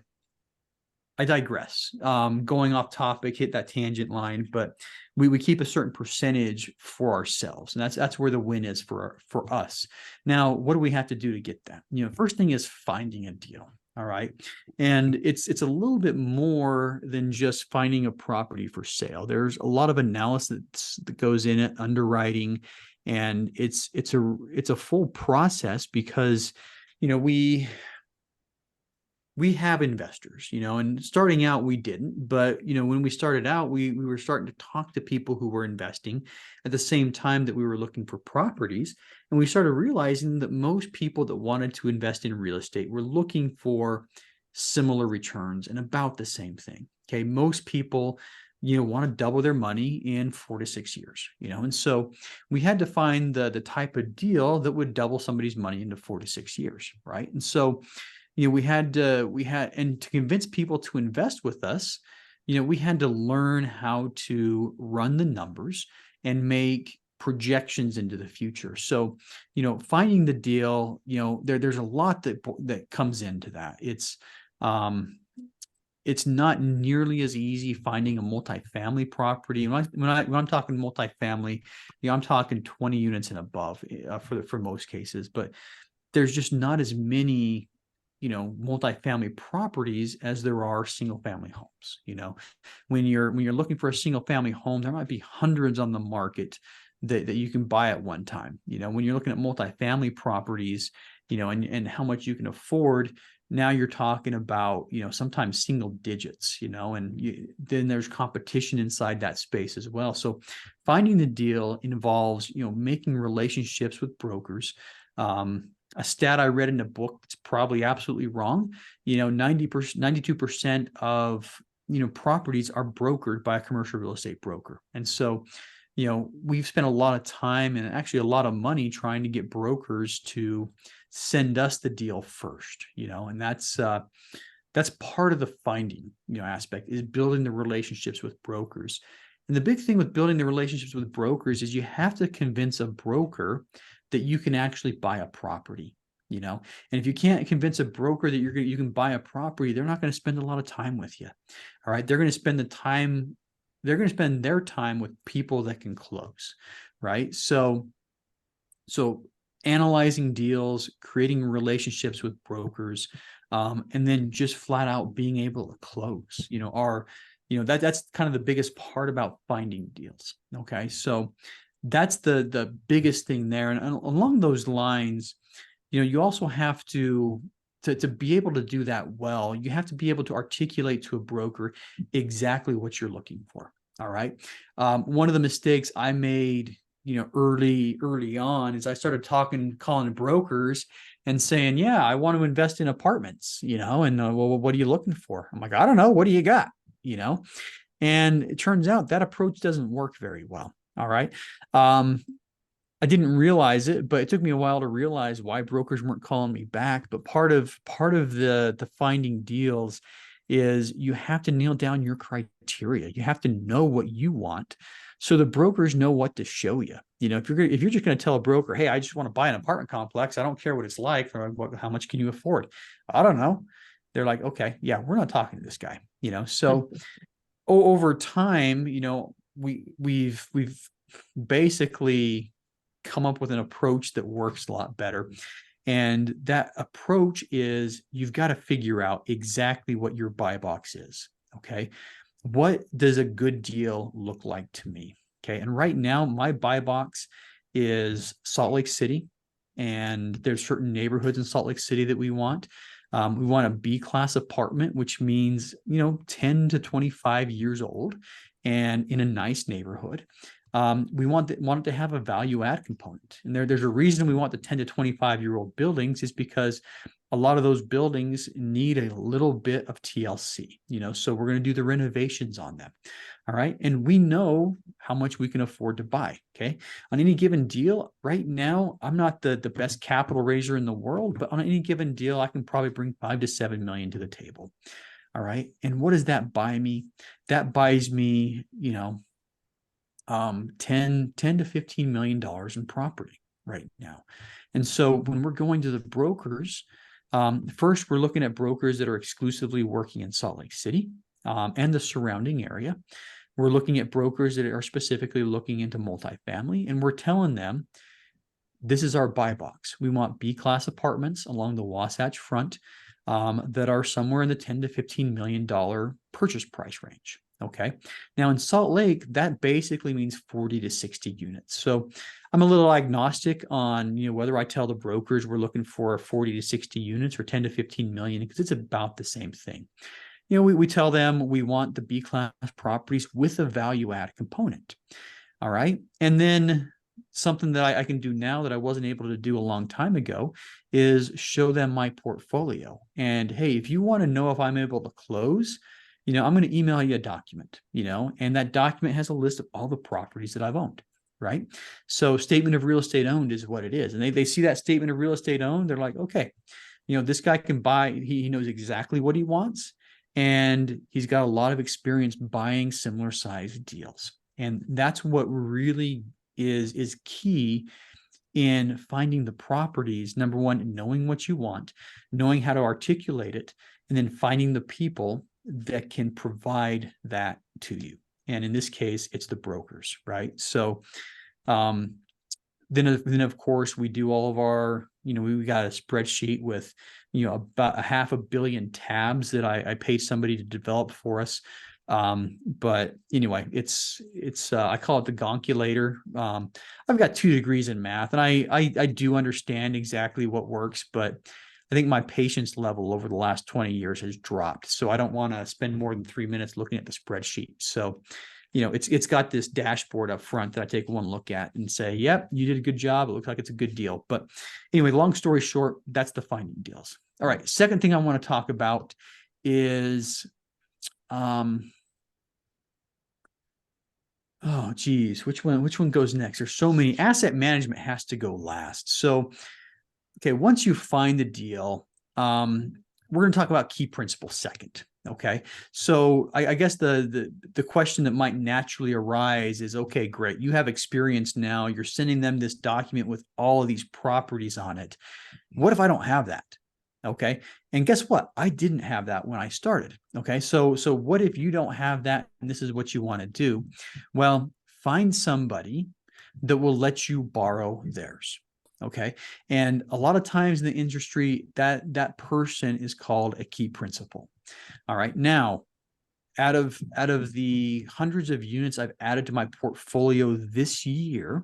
I digress. Going off topic, hit that tangent line, but we keep a certain percentage for ourselves, and that's where the win is for us. Now, what do we have to do to get that? First thing is finding a deal. All right, and it's a little bit more than just finding a property for sale. There's a lot of analysis that goes in it, underwriting, and it's a full process because we have investors, and starting out, we didn't, but, when we started out, we were starting to talk to people who were investing at the same time that we were looking for properties. And we started realizing that most people that wanted to invest in real estate were looking for similar returns and about the same thing. Okay. Most people, want to double their money in 4 to 6 years, and so we had to find the type of deal that would double somebody's money into 4 to 6 years. Right. And so, and to convince people to invest with us, we had to learn how to run the numbers and make projections into the future. So, finding the deal, there's a lot that comes into that. It's not nearly as easy finding a multifamily property. When I'm talking multifamily, I'm talking 20 units and above for most cases, but there's just not as many multifamily properties as there are single family homes. When you're looking for a single family home, there might be hundreds on the market that you can buy at one time. When you're looking at multifamily properties, and how much you can afford, now you're talking about, sometimes single digits, and then there's competition inside that space as well. So finding the deal involves, making relationships with brokers. A stat I read in a book that's probably absolutely wrong. 92% of, properties are brokered by a commercial real estate broker. And so, we've spent a lot of time and actually a lot of money trying to get brokers to send us the deal first, and that's part of the finding, aspect is building the relationships with brokers. And the big thing with building the relationships with brokers is you have to convince a broker that you can actually buy a property, and if you can't convince a broker that you can buy a property, they're not going to spend a lot of time with you. All right. They're going to spend their time with people that can close. Right. So analyzing deals, creating relationships with brokers, and then just flat out being able to close, that's kind of the biggest part about finding deals. Okay. So that's the biggest thing there. And along those lines, you also have to be able to do that well, you have to be able to articulate to a broker exactly what you're looking for. All right. One of the mistakes I made early on, is I started calling brokers and saying, yeah, I want to invest in apartments, and well, what are you looking for? I'm like, I don't know. What do you got? And it turns out that approach doesn't work very well. All right. I didn't realize it, but it took me a while to realize why brokers weren't calling me back. But part of the finding deals is you have to nail down your criteria. You have to know what you want, so the brokers know what to show you. If you're just going to tell a broker, hey, I just want to buy an apartment complex, I don't care what it's like, or how much can you afford? I don't know. They're like, okay, yeah, we're not talking to this guy. So over time, we've basically come up with an approach that works a lot better. And that approach is, you've got to figure out exactly what your buy box is. Okay. What does a good deal look like to me? Okay. And right now, my buy box is Salt Lake City. And there's certain neighborhoods in Salt Lake City that we want. We want a B-class apartment, which means, 10 to 25 years old and in a nice neighborhood. We want it to have a value add component. And there's a reason we want the 10 to 25-year-old buildings, is because a lot of those buildings need a little bit of TLC, so we're going to do the renovations on them. All right. And we know how much we can afford to buy. Okay. On any given deal right now, I'm not the best capital raiser in the world, but on any given deal, I can probably bring $5 to $7 million to the table. All right. And what does that buy me? That buys me, 10 to $15 million in property right now. And so when we're going to the brokers, first, we're looking at brokers that are exclusively working in Salt Lake City and the surrounding area. We're looking at brokers that are specifically looking into multifamily, and we're telling them, this is our buy box. We want B-class apartments along the Wasatch Front that are somewhere in the $10 to $15 million purchase price range. Okay. Now in Salt Lake, that basically means 40 to 60 units. So I'm a little agnostic on, whether I tell the brokers we're looking for 40 to 60 units or 10 to 15 million, because it's about the same thing. We tell them we want the B-class properties with a value add component. All right. And then something that I can do now that I wasn't able to do a long time ago is show them my portfolio. And hey, if you want to know if I'm able to close, I'm going to email you a document, and that document has a list of all the properties that I've owned, right? So statement of real estate owned is what it is. And they see that statement of real estate owned, they're like, okay, this guy can buy, he knows exactly what he wants, and he's got a lot of experience buying similar sized deals. And that's what really is key in finding the properties. Number one, knowing what you want, knowing how to articulate it, and then finding the people that can provide that to you. And in this case, it's the brokers, right? So then of course, we do all of our, we got a spreadsheet with, about 500 million tabs that I pay somebody to develop for us. But anyway, it's I call it the gonculator. I've got 2 degrees in math, and I do understand exactly what works, but I think my patience level over the last 20 years has dropped. So I don't want to spend more than 3 minutes looking at the spreadsheet. So, it's got this dashboard up front that I take one look at and say, yep, you did a good job. It looks like it's a good deal. But anyway, long story short, that's the finding deals. All right. Second thing I want to talk about is, oh geez, which one goes next? There's so many. Asset management has to go last. So, okay, once you find the deal, we're going to talk about key principles second. Okay, so I guess the question that might naturally arise is, okay, great, you have experience now. You're sending them this document with all of these properties on it. What if I don't have that? Okay, and guess what? I didn't have that when I started. Okay, so what if you don't have that and this is what you want to do? Well, find somebody that will let you borrow theirs. Okay. And a lot of times in the industry, that person is called a key principal. All right. Now, out of the hundreds of units I've added to my portfolio this year,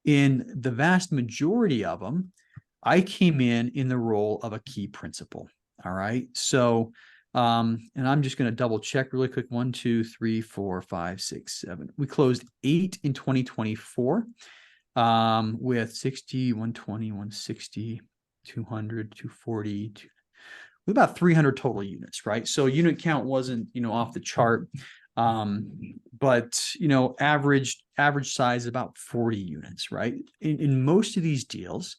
in the vast majority of them, I came in the role of a key principal. All right. So And I'm just going to double check really quick. 1, 2, 3, 4, 5, 6, 7. We closed 8 in 2024 with 60, 120, 160, 200, 240, with about 300 total units, right? So unit count wasn't, off the chart. But, average size about 40 units, right? In most of these deals,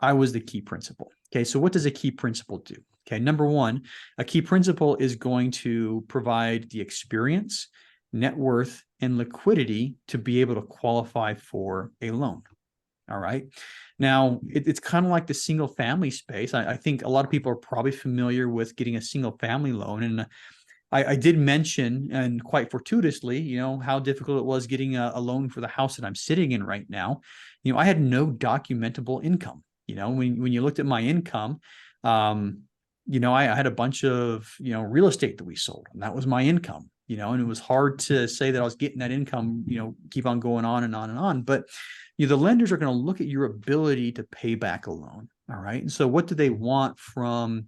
I was the key principal. Okay. So what does a key principal do? Okay. Number one, a key principal is going to provide the experience, net worth, and liquidity to be able to qualify for a loan. All right. Now, it's kind of like the single family space. I think a lot of people are probably familiar with getting a single family loan. And I did mention, and quite fortuitously, how difficult it was getting a loan for the house that I'm sitting in right now. I had no documentable income. When you looked at my income, I had a bunch of, real estate that we sold, and that was my income, and it was hard to say that I was getting that income, keep on going on and on and on. But, the lenders are going to look at your ability to pay back a loan. All right. And so what do they want from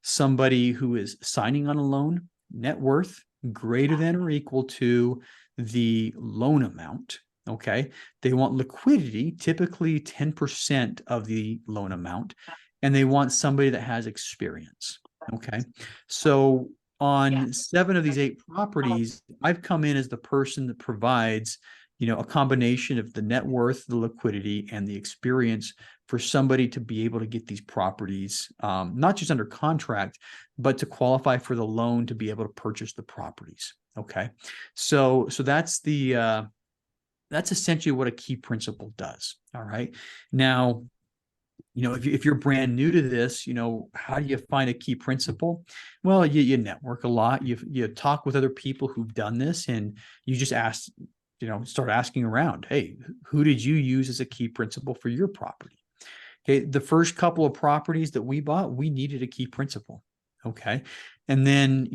somebody who is signing on a loan? Net worth greater than or equal to the loan amount. Okay. They want liquidity, typically 10% of the loan amount, and they want somebody that has experience. Okay. So on 7 of these 8 properties, I've come in as the person that provides, a combination of the net worth, the liquidity, and the experience for somebody to be able to get these properties, not just under contract, but to qualify for the loan to be able to purchase the properties. Okay. So that's that's essentially what a key principal does. All right. Now, if you're brand new to this, how do you find a key principal? Well, you network a lot. You talk with other people who've done this, and you just ask, start asking around. Hey, who did you use as a key principal for your property? Okay. The first couple of properties that we bought, we needed a key principal. Okay. And then,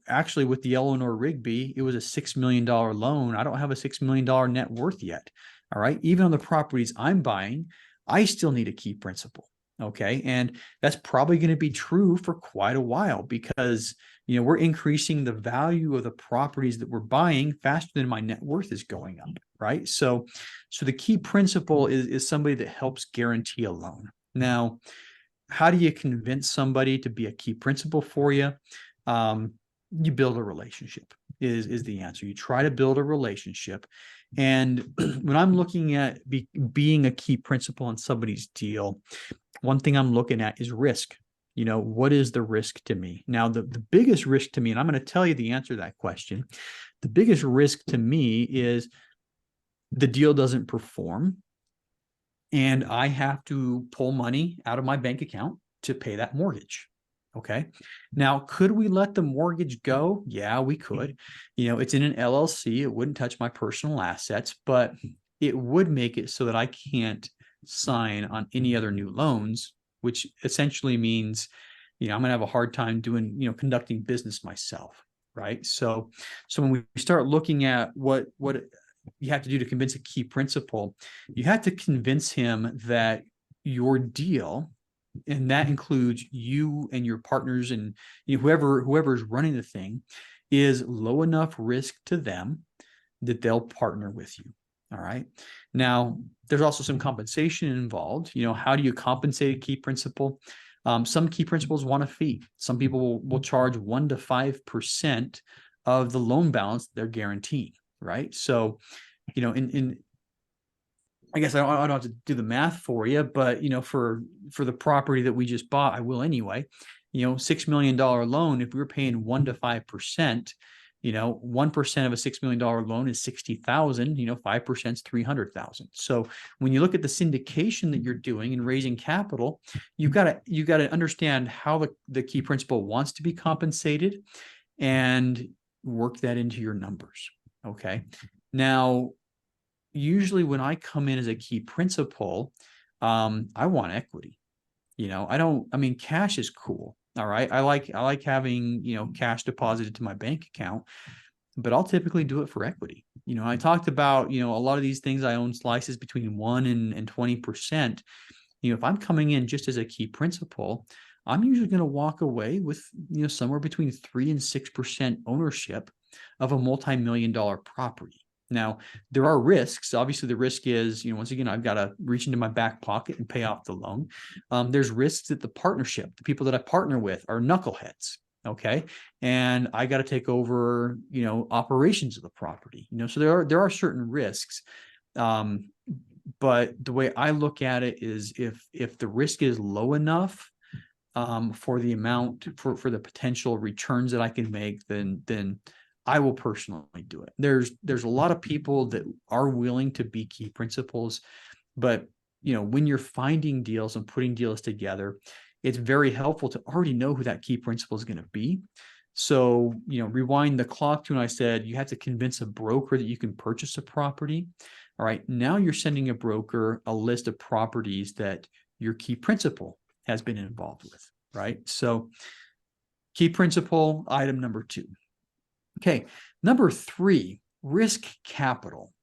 actually with the Eleanor Rigby, it was a $6 million loan. I don't have a $6 million net worth yet. All right. Even on the properties I'm buying, I still need a key principal. Okay. And that's probably going to be true for quite a while because, we're increasing the value of the properties that we're buying faster than my net worth is going up. Right. So the key principal is somebody that helps guarantee a loan. Now, how do you convince somebody to be a key principal for you? You build a relationship is the answer. You try to build a relationship. And when I'm looking at being a key principal on somebody's deal, one thing I'm looking at is risk. What is the risk to me? Now, the biggest risk to me, and I'm going to tell you the answer to that question. The biggest risk to me is the deal doesn't perform, and I have to pull money out of my bank account to pay that mortgage. Okay. Now, could we let the mortgage go? Yeah, we could. It's in an LLC. It wouldn't touch my personal assets, but it would make it so that I can't sign on any other new loans, which essentially means, I'm going to have a hard time doing, conducting business myself. Right. So when we start looking at what you have to do to convince a key principal, you have to convince him that your deal, and that includes you and your partners and whoever's running the thing, is low enough risk to them that they'll partner with you. All right. Now, there's also some compensation involved. How do you compensate a key principal? Some key principals want a fee. Some people will charge 1 to 5% of the loan balance they're guaranteeing. Right. So, I guess I don't have to do the math for you, but, for the property that we just bought, I will anyway, $6 million loan, if we were paying 1 to 5%, 1% of a $6 million loan is 60,000, 5% is 300,000. So when you look at the syndication that you're doing and raising capital, you got to understand how the key principal wants to be compensated and work that into your numbers. Okay. Now, usually when I come in as a key principal, I want equity. Cash is cool. All right. I like having, cash deposited to my bank account, but I'll typically do it for equity. I talked about, a lot of these things I own slices between 1 and 20%. If I'm coming in just as a key principal, I'm usually going to walk away with, somewhere between 3 and 6% ownership of a multi-million-dollar property. Now, there are risks. Obviously, the risk is, once again, I've got to reach into my back pocket and pay off the loan. There's risks that the partnership, the people that I partner with, are knuckleheads. Okay. And I got to take over, operations of the property, so there are certain risks. But the way I look at it is if the risk is low enough, for the amount for the potential returns that I can make, then I will personally do it. There's a lot of people that are willing to be key principals, but when you're finding deals and putting deals together, it's very helpful to already know who that key principal is going to be. So, rewind the clock to when I said you have to convince a broker that you can purchase a property. All right, now you're sending a broker a list of properties that your key principal has been involved with, right? So key principal, item number 2. Okay, number 3, risk capital.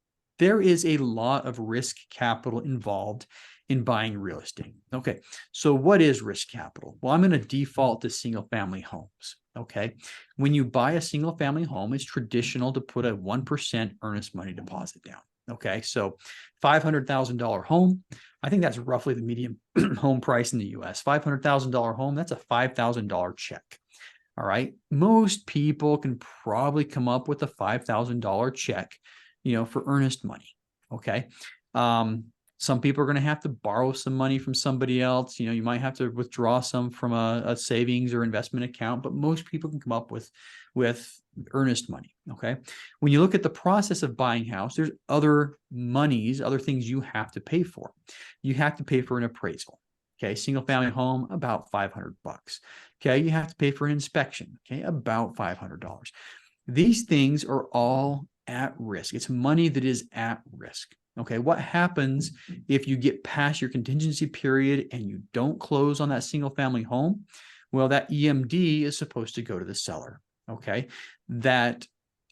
There is a lot of risk capital involved in buying real estate. Okay, so what is risk capital? Well, I'm going to default to single family homes. Okay, when you buy a single family home, it's traditional to put a 1% earnest money deposit down. Okay, so $500,000 home, I think that's roughly the median home price in the US. $500,000 home, that's a $5,000 check. All right, most people can probably come up with a $5,000 check, for earnest money. Okay, some people are going to have to borrow some money from somebody else. You might have to withdraw some from a savings or investment account, but most people can come up with earnest money. Okay. When you look at the process of buying a house, there's other monies, other things you have to pay for. You have to pay for an appraisal. Okay. Single family home, about $500. Okay. You have to pay for an inspection. Okay. About $500. These things are all at risk. It's money that is at risk. Okay, what happens if you get past your contingency period and you don't close on that single family home? Well, that EMD is supposed to go to the seller. Okay, that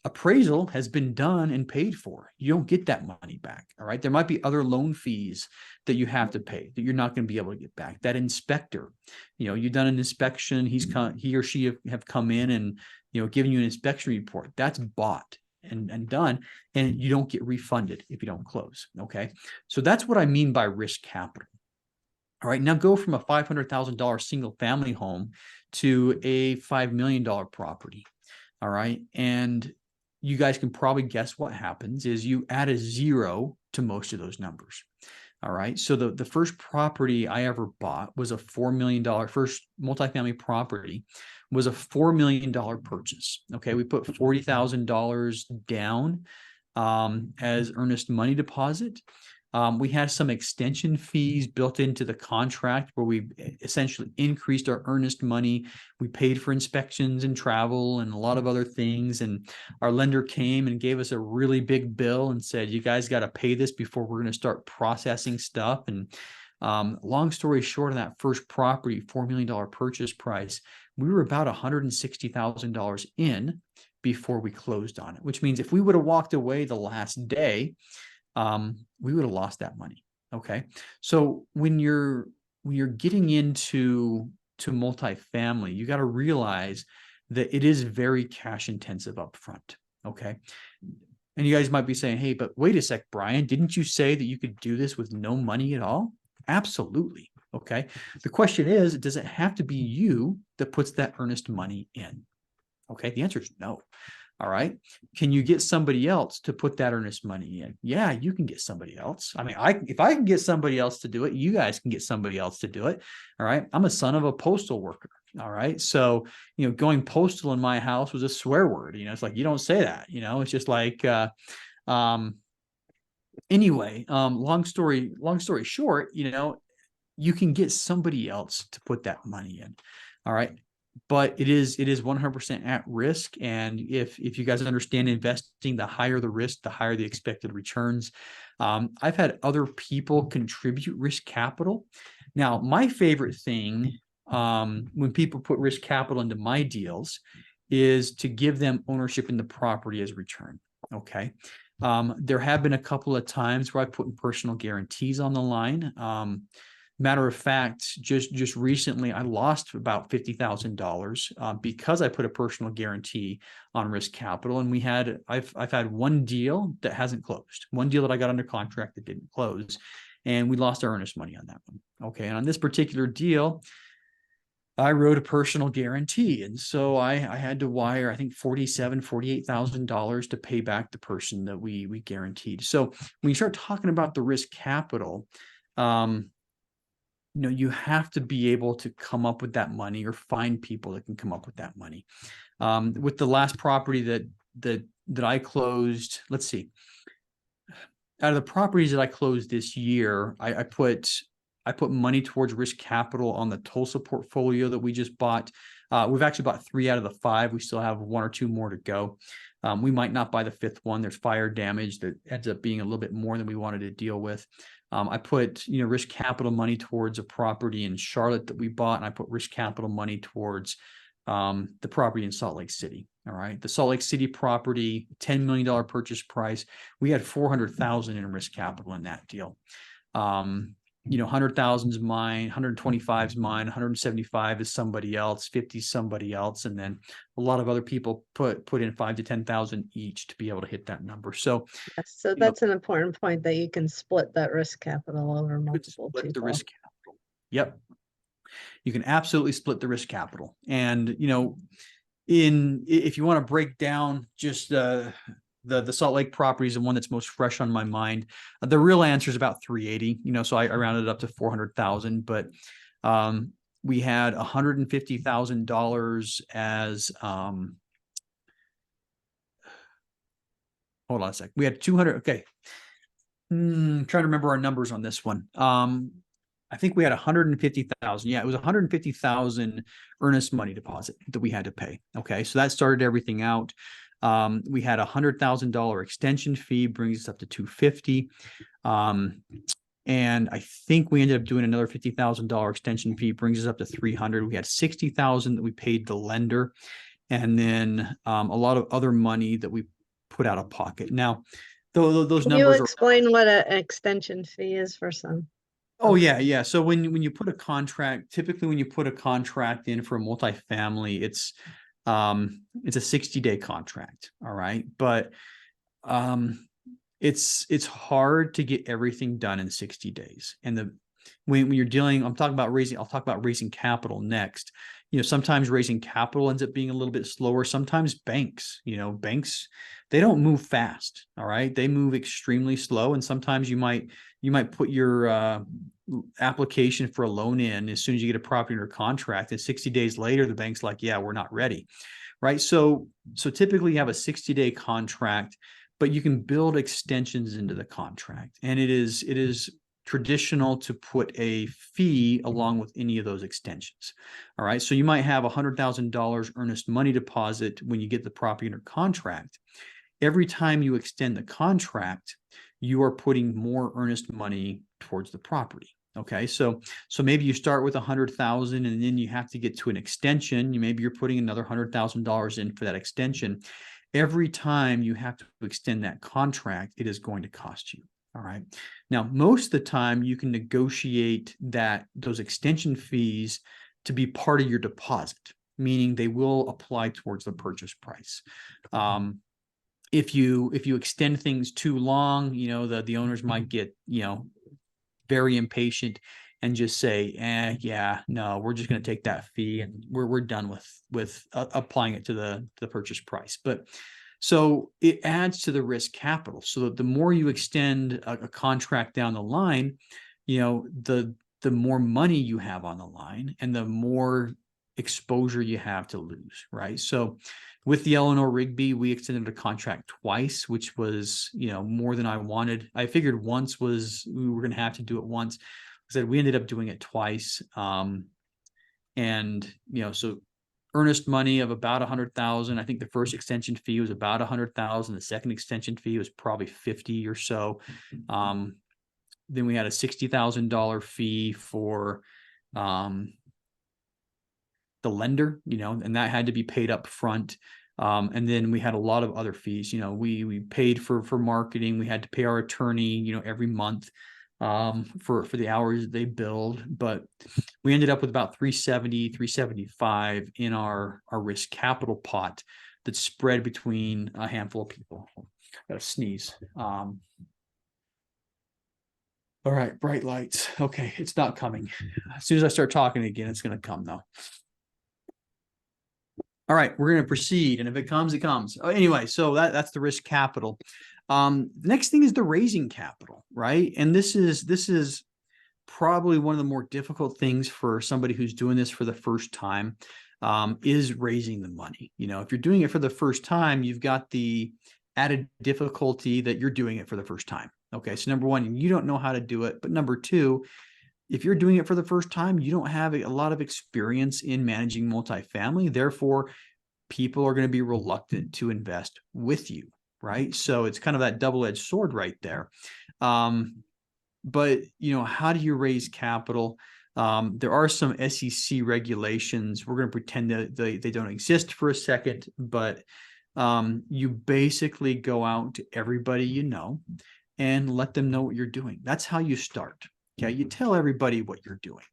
appraisal has been done and paid for. You don't get that money back. All right, there might be other loan fees that you have to pay that you're not going to be able to get back. That inspector, you've done an inspection. He or she have come in and given you an inspection report. That's bought and done, and you don't get refunded if you don't close. Okay, so that's what I mean by risk capital. All right, now go from a $500,000 single family home to a $5 million property. All right, and you guys can probably guess what happens is you add a 0 to most of those numbers. All right, so the first property I ever bought was a $4 million, first multifamily property was a $4 million purchase. Okay, we put $40,000 down as earnest money deposit. We had some extension fees built into the contract where we essentially increased our earnest money. We paid for inspections and travel and a lot of other things. And our lender came and gave us a really big bill and said, you guys got to pay this before we're going to start processing stuff. And long story short, on that first property, $4 million purchase price, we were about $160,000 in before we closed on it, which means if we would have walked away the last day, we would have lost that money. Okay. So when you're getting into multifamily, you got to realize that it is very cash intensive up front. Okay. And you guys might be saying, hey, but wait a sec, Brian, didn't you say that you could do this with no money at all? Absolutely. Okay. The question is, does it have to be you that puts that earnest money in? Okay. The answer is no. All right. Can you get somebody else to put that earnest money in? Yeah, you can get somebody else. I mean, if I can get somebody else to do it, you guys can get somebody else to do it. All right. I'm a son of a postal worker. All right. So, going postal in my house was a swear word. It's like, you don't say that, it's just like, anyway, long story short, you can get somebody else to put that money in. All right. But it is 100% at risk. And if you guys understand investing, the higher the risk, the higher the expected returns. I've had other people contribute risk capital. Now, my favorite thing when people put risk capital into my deals is to give them ownership in the property as return. Okay. There have been a couple of times where I put personal guarantees on the line. Matter of fact, just recently, I lost about $50,000 because I put a personal guarantee on risk capital, and I've had one deal that hasn't closed, one deal that I got under contract that didn't close, and we lost our earnest money on that one. Okay, and on this particular deal, I wrote a personal guarantee, and so I had to wire, I think, $48,000 to pay back the person that we guaranteed. So when you start talking about the risk capital, you have to be able to come up with that money or find people that can come up with that money. With the last property that I closed, let's see, out of the properties that I closed this year, I put money towards risk capital on the Tulsa portfolio that we just bought. We've actually bought 3 out of the 5. We still have 1 or 2 more to go. We might not buy the 5th one. There's fire damage that ends up being a little bit more than we wanted to deal with. I put, risk capital money towards a property in Charlotte that we bought, and I put risk capital money towards the property in Salt Lake City. All right. The Salt Lake City property, $10 million purchase price. We had $400,000 in risk capital in that deal. 100,000 is mine, 125 is mine, 175 is somebody else, 50 is somebody else, and then a lot of other people put in 5,000 to 10,000 each to be able to hit that number. So, so that's an important point, that you can split that risk capital over multiple people. The risk capital. Yep, you can absolutely split the risk capital, and if you want to break down just the Salt Lake property is the one that's most fresh on my mind. The real answer is about 380, so I rounded it up to 400,000, but we had $150,000 as hold on a sec. We had 200. Okay. Trying to remember our numbers on this one. I think we had 150,000. Yeah, it was 150,000 earnest money deposit that we had to pay. Okay. So that started everything out. We had $100,000 extension fee, brings us up to 250. And I think we ended up doing another $50,000 extension fee, brings us up to 300. We had 60,000 that we paid the lender, and then a lot of other money that we put out of pocket. Now, those Can numbers you explain what an extension fee is for some? Oh, yeah. So when you put a contract, typically when you put a contract in for a multifamily, it's a 60-day contract. All right. But it's hard to get everything done in 60 days. And when you're dealing, I'll talk about raising capital next. Sometimes raising capital ends up being a little bit slower. Sometimes banks, they don't move fast. All right. They move extremely slow. And sometimes you might put your application for a loan in as soon as you get a property under contract, and 60 days later, the bank's like, yeah, we're not ready. Right. So typically you have a 60-day contract, but you can build extensions into the contract. And it is traditional to put a fee along with any of those extensions. All right. So you might have $100,000 earnest money deposit when you get the property under contract. Every time you extend the contract, you are putting more earnest money towards the property. Okay. So maybe you start with 100,000 and then you have to get to an extension. Maybe you're putting another $100,000 in for that extension. Every time you have to extend that contract, it is going to cost you. All right. Now, most of the time you can negotiate those extension fees to be part of your deposit, meaning they will apply towards the purchase price. If you extend things too long, the owners might get, very impatient and just say, yeah, no, we're just going to take that fee and we're done with applying it to the purchase price. But so it adds to the risk capital. So that the more you extend a contract down the line, the more money you have on the line and the more exposure you have to lose, right? So with the Eleanor Rigby, we extended a contract twice, which was, more than I wanted. I figured we were going to have to do it once. I said we ended up doing it twice. So earnest money of about 100,000. I think the first extension fee was about 100,000. The second extension fee was probably 50 or so. Then we had a $60,000 fee for the lender, and that had to be paid up front. And then we had a lot of other fees. We paid for marketing. We had to pay our attorney, every month. for the hours they billed, but we ended up with about 370, 375 in our risk capital pot that's spread between a handful of people. Gotta sneeze. All right, bright lights. Okay, it's not coming. As soon as I start talking again, it's gonna come though. All right, we're going to proceed, and if it comes, it comes. Anyway, so that's the risk capital. The next thing is the raising capital, right? And this is probably one of the more difficult things for somebody who's doing this for the first time, is raising the money. You know, if you're doing it for the first time, you've got the added difficulty that you're doing it for the first time. Okay, so number one, you don't know how to do it, but number two, if you're doing it for the first time, you don't have a lot of experience in managing multifamily. Therefore, people are going to be reluctant to invest with you, right? So it's kind of that double-edged sword right there. But, you know, how do you raise capital? There are some SEC regulations. We're going to pretend that they don't exist for a second, but you basically go out to everybody you know and let them know what you're doing. That's how you start. Okay, you tell everybody what you're doing.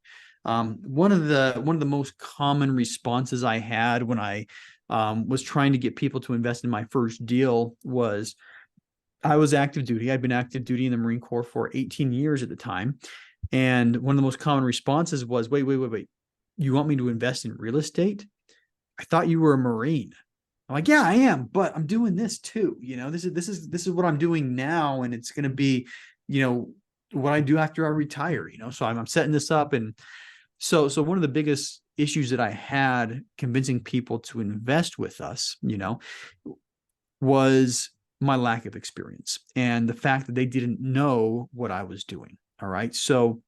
One of the most common responses I had when I was trying to get people to invest in my first deal was, I was active duty. I'd been active duty in the Marine Corps for 18 years at the time. And one of the most common responses was, wait. You want me to invest in real estate? I thought you were a Marine. I'm like, yeah, I am, but I'm doing this too. You know, this is what I'm doing now. And it's going to be, you know, what I do after I retire, you know, so I'm setting this up. And so one of the biggest issues that I had convincing people to invest with us, you know, was my lack of experience and the fact that they didn't know what I was doing. All right. So,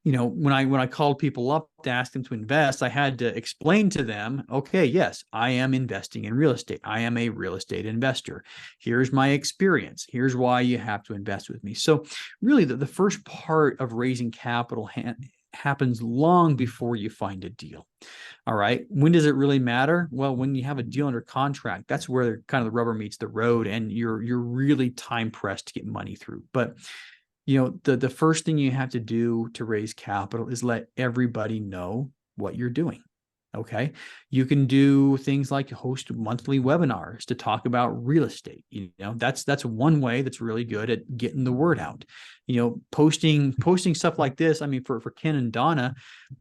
you know, when I called people up to ask them to invest, I had to explain to them, okay, yes, I am investing in real estate. I am a real estate investor. Here's my experience. Here's why you have to invest with me. So really the first part of raising capital happens long before you find a deal. All right. When does it really matter? Well, when you have a deal under contract, that's where kind of the rubber meets the road and you're really time pressed to get money through. But you know, the first thing you have to do to raise capital is let everybody know what you're doing. Okay. You can do things like host monthly webinars to talk about real estate. You know, that's one way that's really good at getting the word out. You know, posting stuff like this. I mean, for Ken and Donna,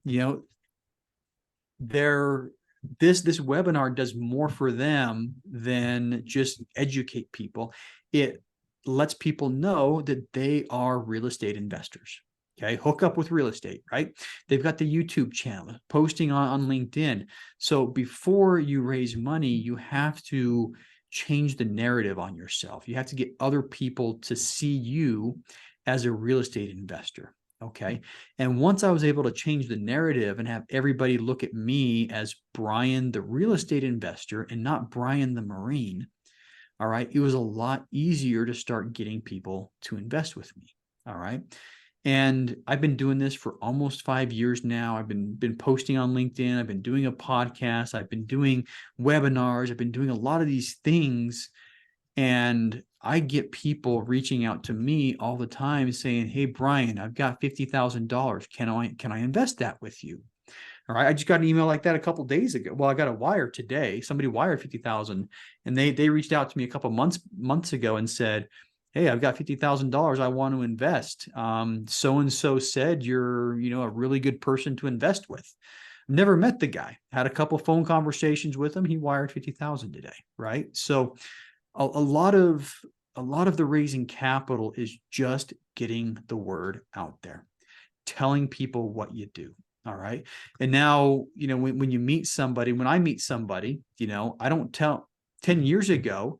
you know, this webinar does more for them than just educate people. It lets people know that they are real estate investors. Okay, hook up with real estate, right? They've got the YouTube channel, posting on LinkedIn. So before you raise money, you have to change the narrative on yourself. You have to get other people to see you as a real estate investor. Okay. And once I was able to change the narrative and have everybody look at me as Brian, the real estate investor, and not Brian, the Marine, all right, it was a lot easier to start getting people to invest with me. All right. And I've been doing this for almost 5 years now. I've been posting on LinkedIn. I've been doing a podcast. I've been doing webinars. I've been doing a lot of these things. And I get people reaching out to me all the time saying, hey, Brian, I've got $50,000. Can I invest that with you? All right. I just got an email like that a couple of days ago. Well, I got a wire today. Somebody wired 50,000 and they reached out to me a couple of months ago and said, hey, I've got $50,000. I want to invest. So-and-so said you're, you know, a really good person to invest with. Never met the guy, had a couple of phone conversations with him. He wired 50,000 today. Right. So a lot of the raising capital is just getting the word out there, telling people what you do. All right. And now, you know, when you meet somebody, when I meet somebody, you know, I don't tell 10 years ago,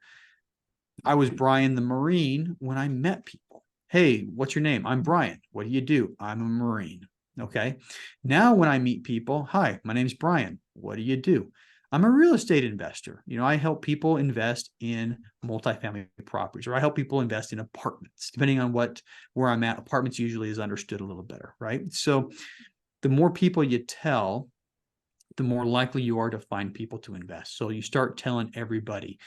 I was Brian the Marine when I met people. Hey, what's your name? I'm Brian. What do you do? I'm a Marine. Okay. Now, when I meet people, hi, my name's Brian. What do you do? I'm a real estate investor. You know, I help people invest in multifamily properties, or I help people invest in apartments, depending on where I'm at. Apartments usually is understood a little better, right? So the more people you tell, the more likely you are to find people to invest. So you start telling everybody,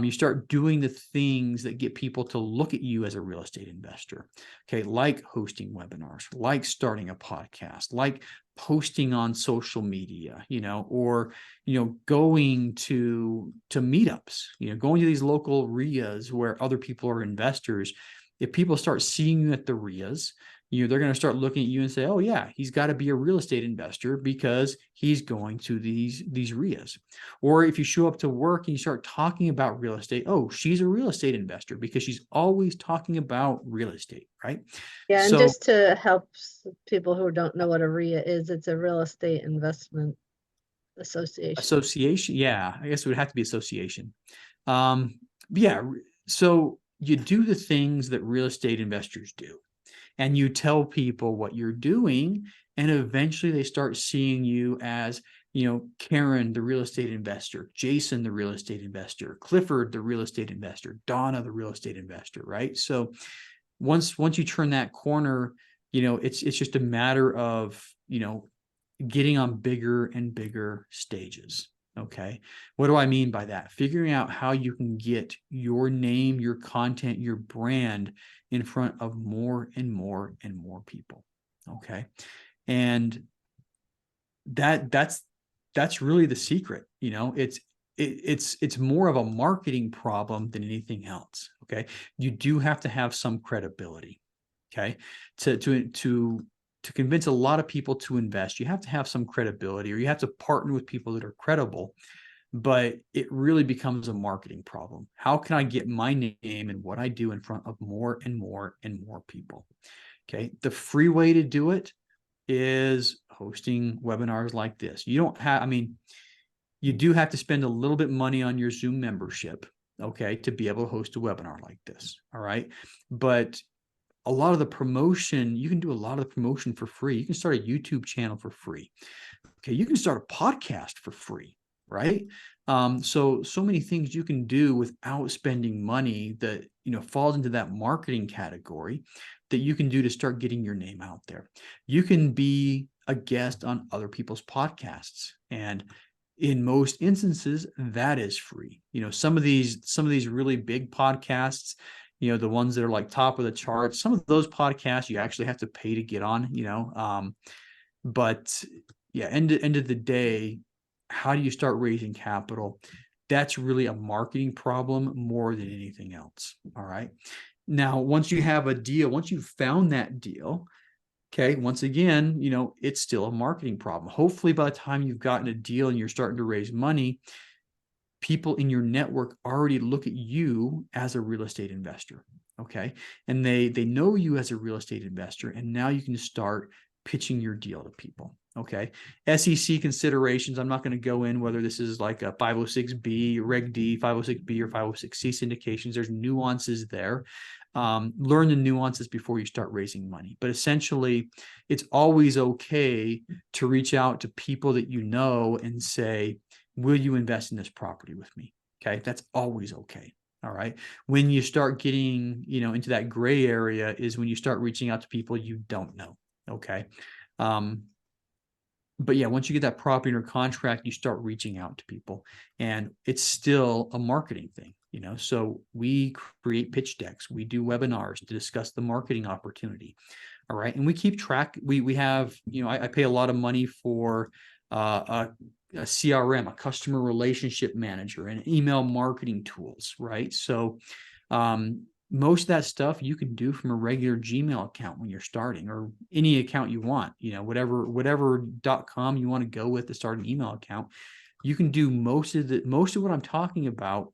you start doing the things that get people to look at you as a real estate investor. Okay. Like hosting webinars, like starting a podcast, like posting on social media, or, going to meetups, going to these local RIAs where other people are investors. If people start seeing you at the RIAs, they're going to start looking at you and say, oh yeah, he's got to be a real estate investor because he's going to these RIAs. Or if you show up to work and you start talking about real estate, oh, she's a real estate investor because she's always talking about real estate, right? Yeah, and So just to help people who don't know what a RIA is, it's a real estate investment association. yeah, I guess it would have to be association. Yeah, so you do the things that real estate investors do. And you tell people what you're doing, and eventually they start seeing you as, Karen, the real estate investor, Jason, the real estate investor, Clifford, the real estate investor, Donna, the real estate investor, right? So once you turn that corner, it's just a matter of, getting on bigger and bigger stages. Okay. What do I mean by that? Figuring out how you can get your name, your content, your brand in front of more and more and more people. Okay. And that's really the secret. It's more of a marketing problem than anything else. Okay. You do have to have some credibility. Okay. To convince a lot of people to invest, you have to have some credibility, or you have to partner with people that are credible. But it really becomes a marketing problem. How can I get my name and what I do in front of more and more and more people? Okay. The free way to do it is hosting webinars like this. You don't have, you do have to spend a little bit of money on your Zoom membership, okay, to be able to host a webinar like this. All right. But a lot of the promotion, you can do a lot of the promotion for free. You can start a YouTube channel for free. Okay. You can start a podcast for free, right? So many things you can do without spending money that, falls into that marketing category that you can do to start getting your name out there. You can be a guest on other people's podcasts, and in most instances that is free. Some of these really big podcasts, the ones that are like top of the charts, some of those podcasts you actually have to pay to get on, but yeah, end of the day, how do you start raising capital? That's really a marketing problem more than anything else. All right. Now, once you have a deal, once you've found that deal, okay, once again, it's still a marketing problem. Hopefully by the time you've gotten a deal and you're starting to raise money, people in your network already look at you as a real estate investor. Okay. And they know you as a real estate investor. And now you can start pitching your deal to people. Okay. SEC considerations. I'm not going to go in whether this is like a 506B, Reg D, 506B, or 506C syndications. There's nuances there. Learn the nuances before you start raising money. But essentially, it's always okay to reach out to people that you know and say, will you invest in this property with me? Okay. That's always okay. All right. When you start getting, into that gray area is when you start reaching out to people you don't know. Okay. But yeah, once you get that property under contract, you start reaching out to people, and it's still a marketing thing, so we create pitch decks. We do webinars to discuss the marketing opportunity. All right. And we keep track. We have, I pay a lot of money for a CRM, a customer relationship manager, and email marketing tools. Right. So, most of that stuff you can do from a regular Gmail account when you're starting, or any account you want, whatever .com you want to go with to start an email account. You can do most of what I'm talking about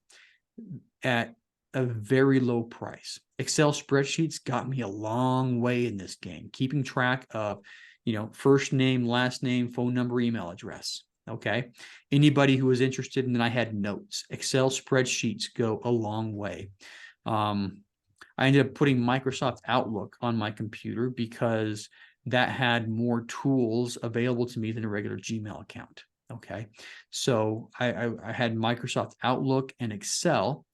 at a very low price. Excel spreadsheets got me a long way in this game, keeping track of, first name, last name, phone number, email address. Okay. Anybody who was interested, and then I had notes. Excel spreadsheets go a long way. I ended up putting Microsoft Outlook on my computer because that had more tools available to me than a regular Gmail account. Okay. So I had Microsoft Outlook and Excel.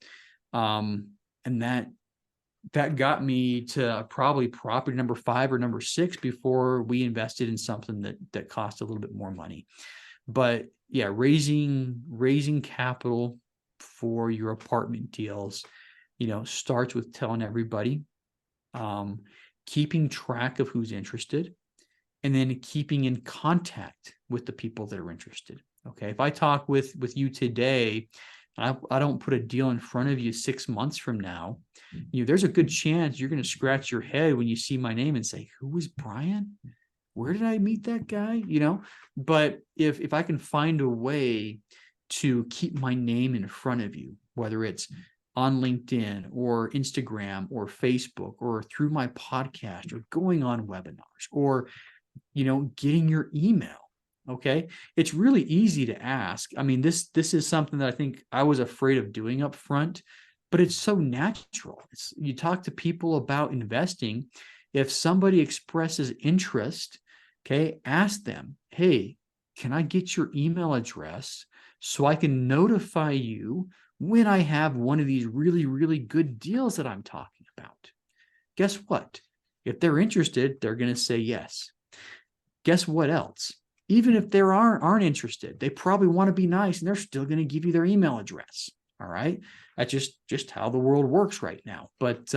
And that got me to probably property number 5 or number 6 before we invested in something that cost a little bit more money. But yeah, raising capital for your apartment deals, starts with telling everybody, keeping track of who's interested, and then keeping in contact with the people that are interested. Okay. If I talk with you today, I don't put a deal in front of you 6 months from now, there's a good chance you're going to scratch your head when you see my name and say, who was Brian? Where did I meet that guy? But if I can find a way to keep my name in front of you, whether it's on LinkedIn or Instagram or Facebook or through my podcast or going on webinars or, getting your email. Okay. It's really easy to ask. I mean, this is something that I think I was afraid of doing up front, but it's so natural. You talk to people about investing. If somebody expresses interest, okay, ask them, hey, can I get your email address so I can notify you when I have one of these really, really good deals that I'm talking about? Guess what? If they're interested, they're going to say yes. Guess what else? Even if they aren't interested, they probably want to be nice and they're still going to give you their email address. All right. That's just how the world works right now. But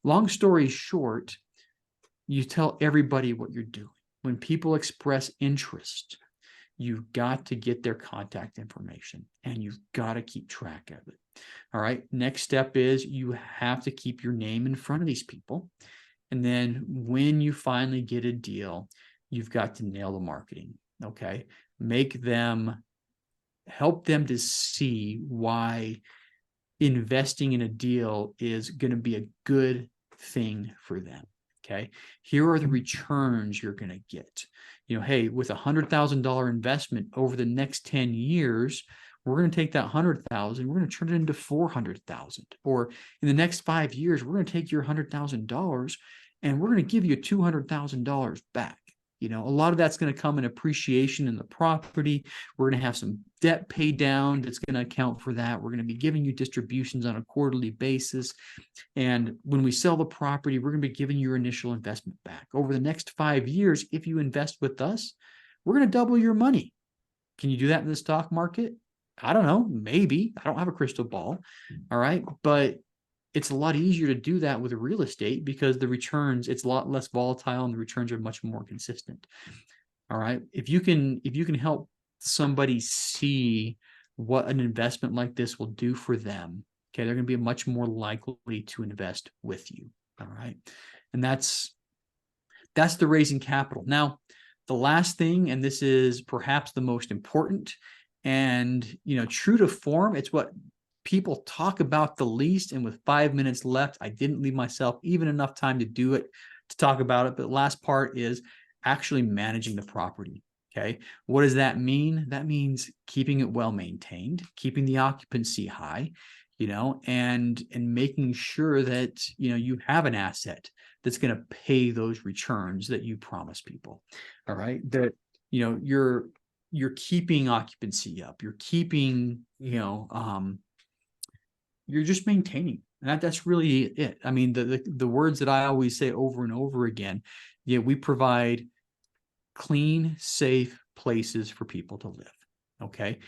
long story short, you tell everybody what you're doing. When people express interest, you've got to get their contact information and you've got to keep track of it. All right. Next step is you have to keep your name in front of these people. And then when you finally get a deal, you've got to nail the marketing. Okay. Help them to see why investing in a deal is going to be a good thing for them. Okay. Here are the returns you're going to get. Hey, with $100,000 investment over the next 10 years, we're going to take that 100,000, we're going to turn it into 400,000. Or in the next 5 years, we're going to take your $100,000 and we're going to give you $200,000 back. A lot of that's going to come in appreciation in the property. We're going to have some debt pay down that's going to account for that. We're going to be giving you distributions on a quarterly basis. And when we sell the property, we're going to be giving your initial investment back. Over the next 5 years, if you invest with us, we're going to double your money. Can you do that in the stock market? I don't know. Maybe. I don't have a crystal ball. All right. But it's a lot easier to do that with real estate because the returns, it's a lot less volatile and the returns are much more consistent. All right. If you can help somebody see what an investment like this will do for them, okay, they're going to be much more likely to invest with you. All right. And that's the raising capital. Now, the last thing, and this is perhaps the most important and, true to form, it's what people talk about the least. And with 5 minutes left, I didn't leave myself even enough time to talk about it. But the last part is actually managing the property. Okay. What does that mean? That means keeping it well maintained, keeping the occupancy high, and making sure that, you have an asset that's going to pay those returns that you promise people. All right. That, you're keeping occupancy up. You're keeping, you're just maintaining. And that's really it. I mean, the words that I always say over and over again, we provide clean, safe places for people to live. Okay.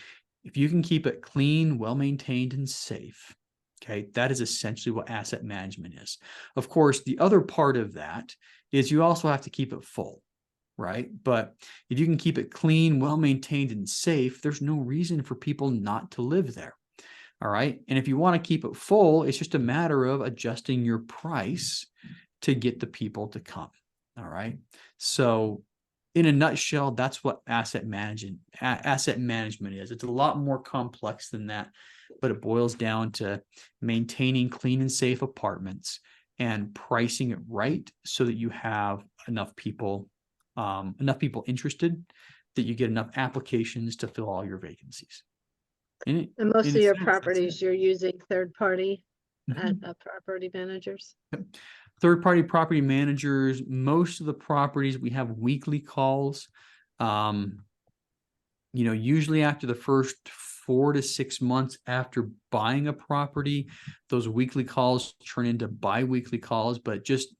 If you can keep it clean, well-maintained, and safe, okay, that is essentially what asset management is. Of course, the other part of that is you also have to keep it full, right? But if you can keep it clean, well-maintained, and safe, there's no reason for people not to live there. All right. And if you want to keep it full, it's just a matter of adjusting your price to get the people to come. All right. So in a nutshell, that's what asset management is. It's a lot more complex than that, but it boils down to maintaining clean and safe apartments and pricing it right so that you have enough people interested that you get enough applications to fill all your vacancies. And most of your properties, you're using third-party property managers? Third-party property managers. Most of the properties we have weekly calls. Usually after the first 4 to 6 months after buying a property, those weekly calls turn into bi-weekly calls. But just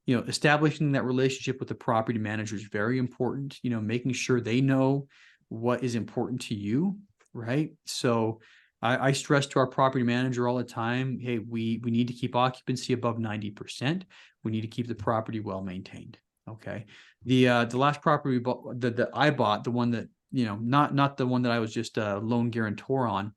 establishing that relationship with the property manager is very important. Making sure they know what is important to you, right? So I stress to our property manager all the time, hey, we need to keep occupancy above 90%. We need to keep the property well maintained. Okay. The last property we bought, that I bought, the one that, you know, not the one that I was just a loan guarantor on,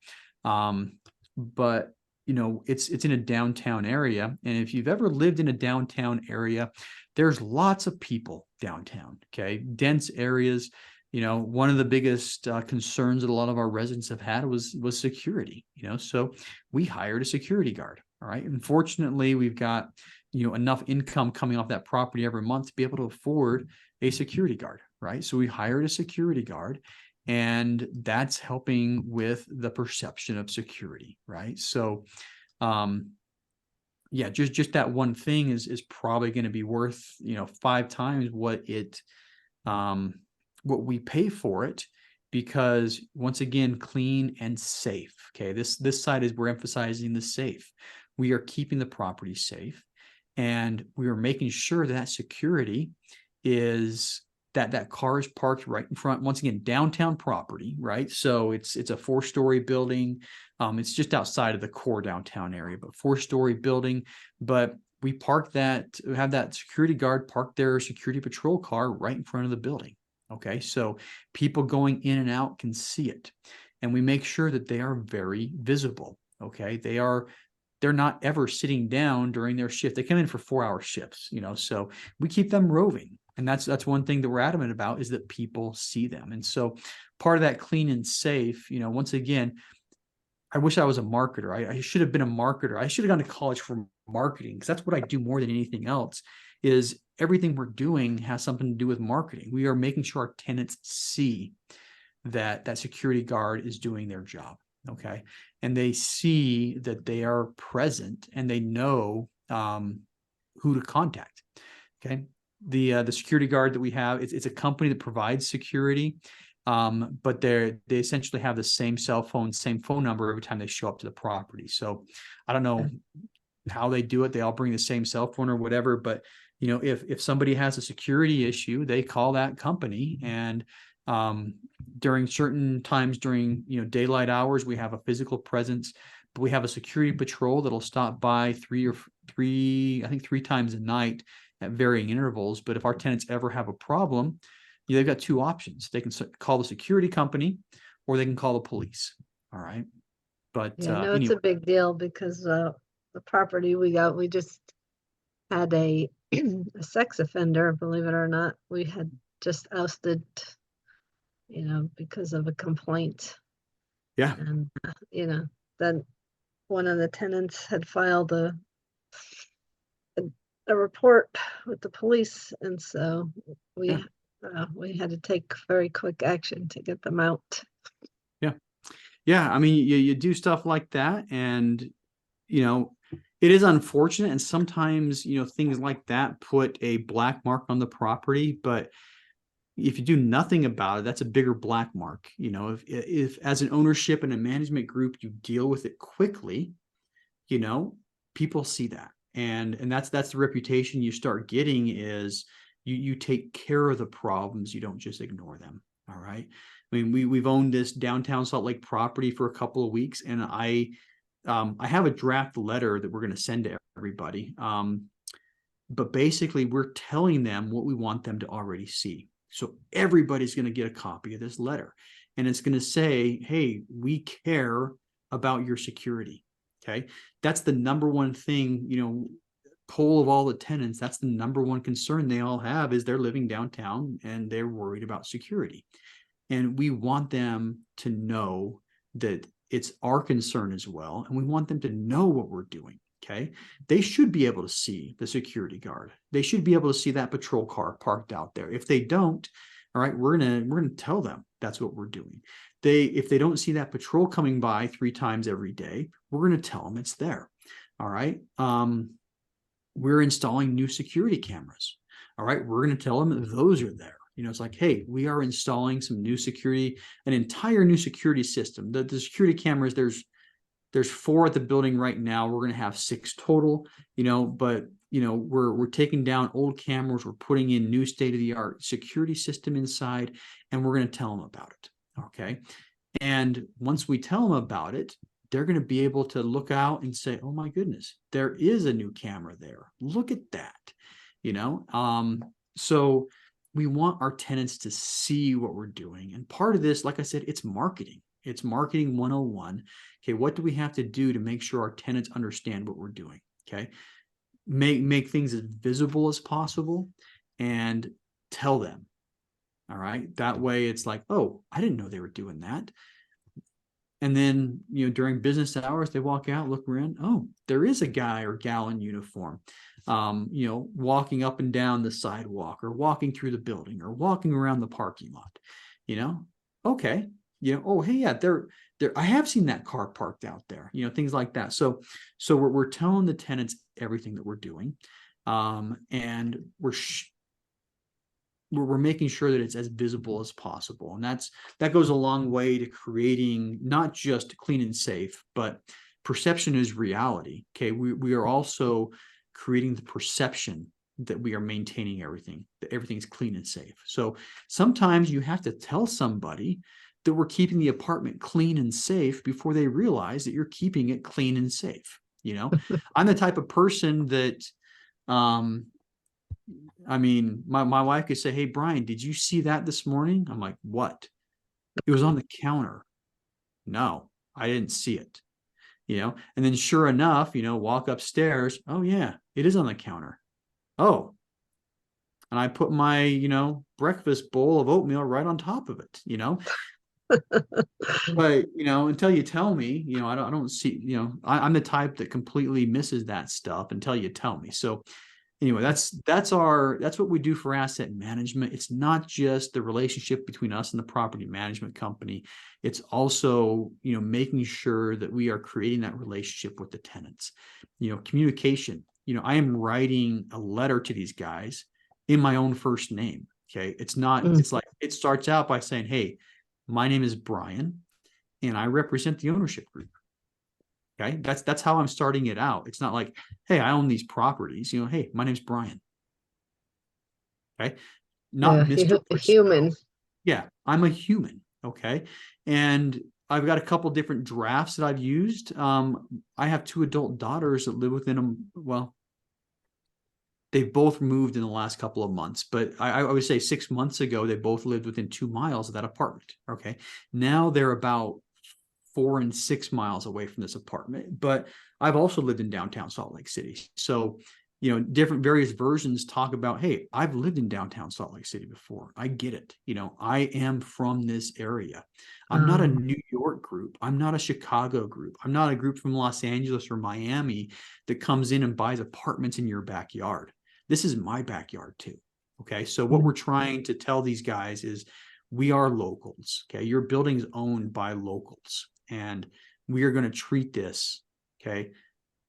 but you know, it's in a downtown area. And if you've ever lived in a downtown area, there's lots of people downtown. Okay. Dense areas. You know, one of the biggest concerns that a lot of our residents have had was security, you know, so we hired a security guard. All right. Unfortunately, we've got, you know, enough income coming off that property every month to be able to afford a security guard. Right. So we hired a security guard, and that's helping with the perception of security. Right. So, yeah, just that one thing is probably going to be worth, you know, 5 times what we pay for it, because once again, clean and safe. Okay. This side is, we're emphasizing the safe. We are keeping the property safe, and we are making sure that security is that car is parked right in front, once again, downtown property, right? So it's a 4-story building. It's just outside of the core downtown area, but 4-story building. But we have that security guard park their security patrol car right in front of the building. Okay, so people going in and out can see it, and we make sure that they are very visible. Okay, they're not ever sitting down during their shift. They come in for 4-hour shifts, you know, so we keep them roving. And that's one thing that we're adamant about, is that people see them. And so part of that clean and safe, you know, once again, I wish I was a marketer. I should have been a marketer. I should have gone to college for marketing, because that's what I do more than anything else. Is everything we're doing has something to do with marketing. We are making sure our tenants see that security guard is doing their job. Okay. And they see that they are present, and they know who to contact. Okay. The security guard that we have, it's a company that provides security, but they essentially have the same cell phone, same phone number every time they show up to the property. So I don't know how they do it. They all bring the same cell phone or whatever, but you know, if somebody has a security issue, they call that company. And during certain times, during, you know, daylight hours, we have a physical presence, but we have a security patrol that'll stop by 3 times a night at varying intervals. But if our tenants ever have a problem, you know, they've got 2 options. They can call the security company, or they can call the police. All right. But Yeah, no, it's anyway. a big deal, because the property we got, we just had a sex offender, believe it or not. We had just ousted, you know, because of a complaint. Yeah. And, you know, then one of the tenants had filed a report with the police. And so we had to take very quick action to get them out. Yeah. Yeah. I mean, you do stuff like that, and, you know, it is unfortunate. And sometimes, you know, things like that put a black mark on the property, but if you do nothing about it, that's a bigger black mark. You know, if as an ownership and a management group, you deal with it quickly, you know, people see that. And that's the reputation you start getting, is you take care of the problems. You don't just ignore them. All right. I mean, we've owned this downtown Salt Lake property for a couple of weeks, and I have a draft letter that we're going to send to everybody. But basically, we're telling them what we want them to already see. So everybody's going to get a copy of this letter, and it's going to say, hey, we care about your security. Okay. That's the number one thing, you know, poll of all the tenants. That's the number one concern they all have, is they're living downtown and they're worried about security. And we want them to know that it's our concern as well. And we want them to know what we're doing. Okay. They should be able to see the security guard. They should be able to see that patrol car parked out there. If they don't, all right, we're gonna tell them that's what we're doing. If they don't see that patrol coming by 3 times every day, we're gonna tell them it's there. All right. We're installing new security cameras. All right, we're gonna tell them those are there. You know, it's like, hey, we are installing some new security, an entire new security system. The security cameras, there's 4 at the building right now. We're going to have 6 total, you know, but, you know, we're taking down old cameras. We're putting in new state-of-the-art security system inside, and we're going to tell them about it. Okay. And once we tell them about it, they're going to be able to look out and say, oh my goodness, there is a new camera there. Look at that. So we want our tenants to see what we're doing. And part of this, like I said, it's marketing. It's marketing 101. Okay. What do we have to do to make sure our tenants understand what we're doing? Okay. Make things as visible as possible and tell them. All right. That way it's like, oh, I didn't know they were doing that. And then, during business hours, they walk out, look around. Oh, there is a guy or gal in uniform, walking up and down the sidewalk or walking through the building or walking around the parking lot, okay. Oh, hey, yeah, there, I have seen that car parked out there, things like that. So we're telling the tenants everything that we're doing. And we're making sure that it's as visible as possible. And that goes a long way to creating not just clean and safe, but perception is reality. Okay. We are also creating the perception that we are maintaining everything, that everything's clean and safe. So sometimes you have to tell somebody that we're keeping the apartment clean and safe before they realize that you're keeping it clean and safe. I'm the type of person that, my wife could say, hey, Brian, did you see that this morning? I'm like, what? It was on the counter. No, I didn't see it. And then sure enough, walk upstairs. Oh yeah, it is on the counter. Oh, and I put my, breakfast bowl of oatmeal right on top of it, but, until you tell me, I don't see, I'm the type that completely misses that stuff until you tell me. So anyway, that's what we do for asset management. It's not just the relationship between us and the property management company. It's also, making sure that we are creating that relationship with the tenants. Communication. I am writing a letter to these guys in my own first name. Okay. It's not, it's like, it starts out by saying, hey, my name is Brian and I represent the ownership group. Okay. That's how I'm starting it out. It's not like, hey, I own these properties, hey, my name's Brian. Okay. Not Mr. Human. Yeah. I'm a human. Okay. And I've got a couple different drafts that I've used. I have 2 adult daughters that live within them. Well, they've both moved in the last couple of months, but I would say 6 months ago, they both lived within 2 miles of that apartment. Okay. Now they're about 4 and 6 miles away from this apartment, but I've also lived in downtown Salt Lake City. So, different various versions talk about, hey, I've lived in downtown Salt Lake City before. I get it. I am from this area. I'm not a New York group. I'm not a Chicago group. I'm not a group from Los Angeles or Miami that comes in and buys apartments in your backyard. This is my backyard too. Okay. So what we're trying to tell these guys is we are locals. Okay. Your building is owned by locals. And we are going to treat this, okay,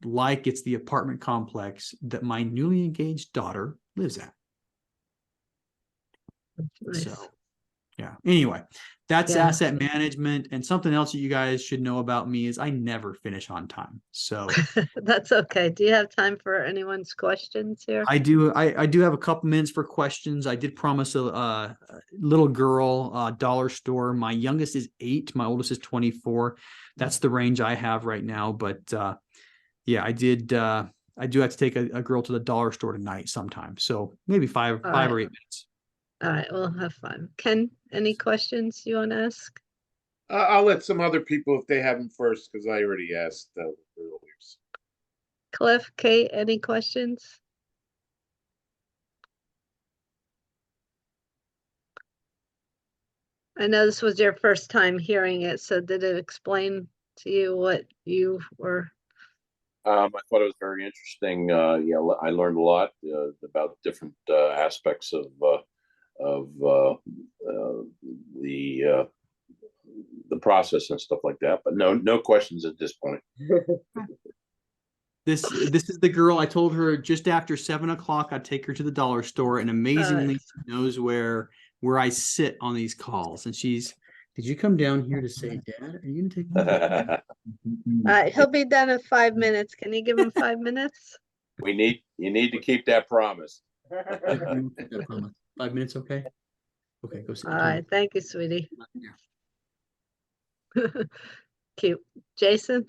like it's the apartment complex that my newly engaged daughter lives at. Nice. So, yeah. Anyway, that's asset management. And something else that you guys should know about me is I never finish on time. So that's okay. Do you have time for anyone's questions here? I do. I do have a couple minutes for questions. I did promise a little girl dollar store. My youngest is 8. My oldest is 24. That's the range I have right now. But yeah, I do have to take a girl to the dollar store tonight sometime. So maybe 5 or 8 minutes. All right, we'll have fun. Ken, any questions you want to ask? I'll let some other people if they have them first, because I already asked earlier. Cliff, Kate, any questions? I know this was your first time hearing it, so did it explain to you what you were? I thought it was very interesting. Yeah, I learned a lot about different aspects of the process and stuff like that. But no questions at this point. This is the girl. I told her just after 7 o'clock I'd take her to the dollar store, and amazingly she knows where I sit on these calls. And she's, did you come down here to say, Dad, are you gonna take me? All right, he'll be done in 5 minutes. Can you give him 5 minutes? You need to keep that promise. 5 minutes, okay? Okay, go sit. All right, thank you, sweetie. Cute. Jason?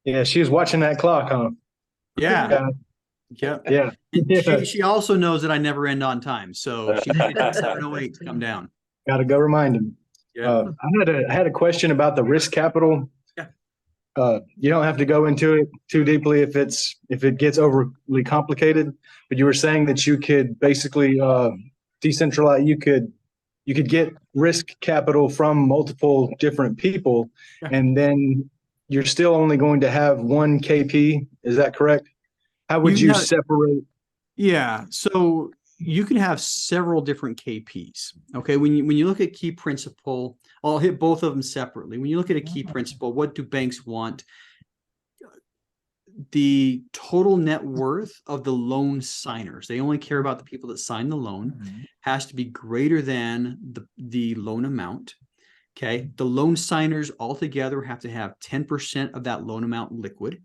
Yeah, she was watching that clock, huh? Yeah. Yeah. Yeah. Yeah. She also knows that I never end on time. So she's waiting at 7:08 to come down. Got to go remind him. Yeah. I had a question about the risk capital. Yeah. You don't have to go into it too deeply if it gets overly complicated. But you were saying that you could basically decentralize. You could get risk capital from multiple different people, Yeah. and then you're still only going to have one KP. Is that correct? How would you separate? Yeah. So you can have several different KPs. Okay. When you look at key principle, I'll hit both of them separately. When you look at a key principle, what do banks want? The total net worth of the loan signers. They only care about the people that sign the loan, has to be greater than the loan amount. Okay. The loan signers altogether have to have 10% of that loan amount liquid.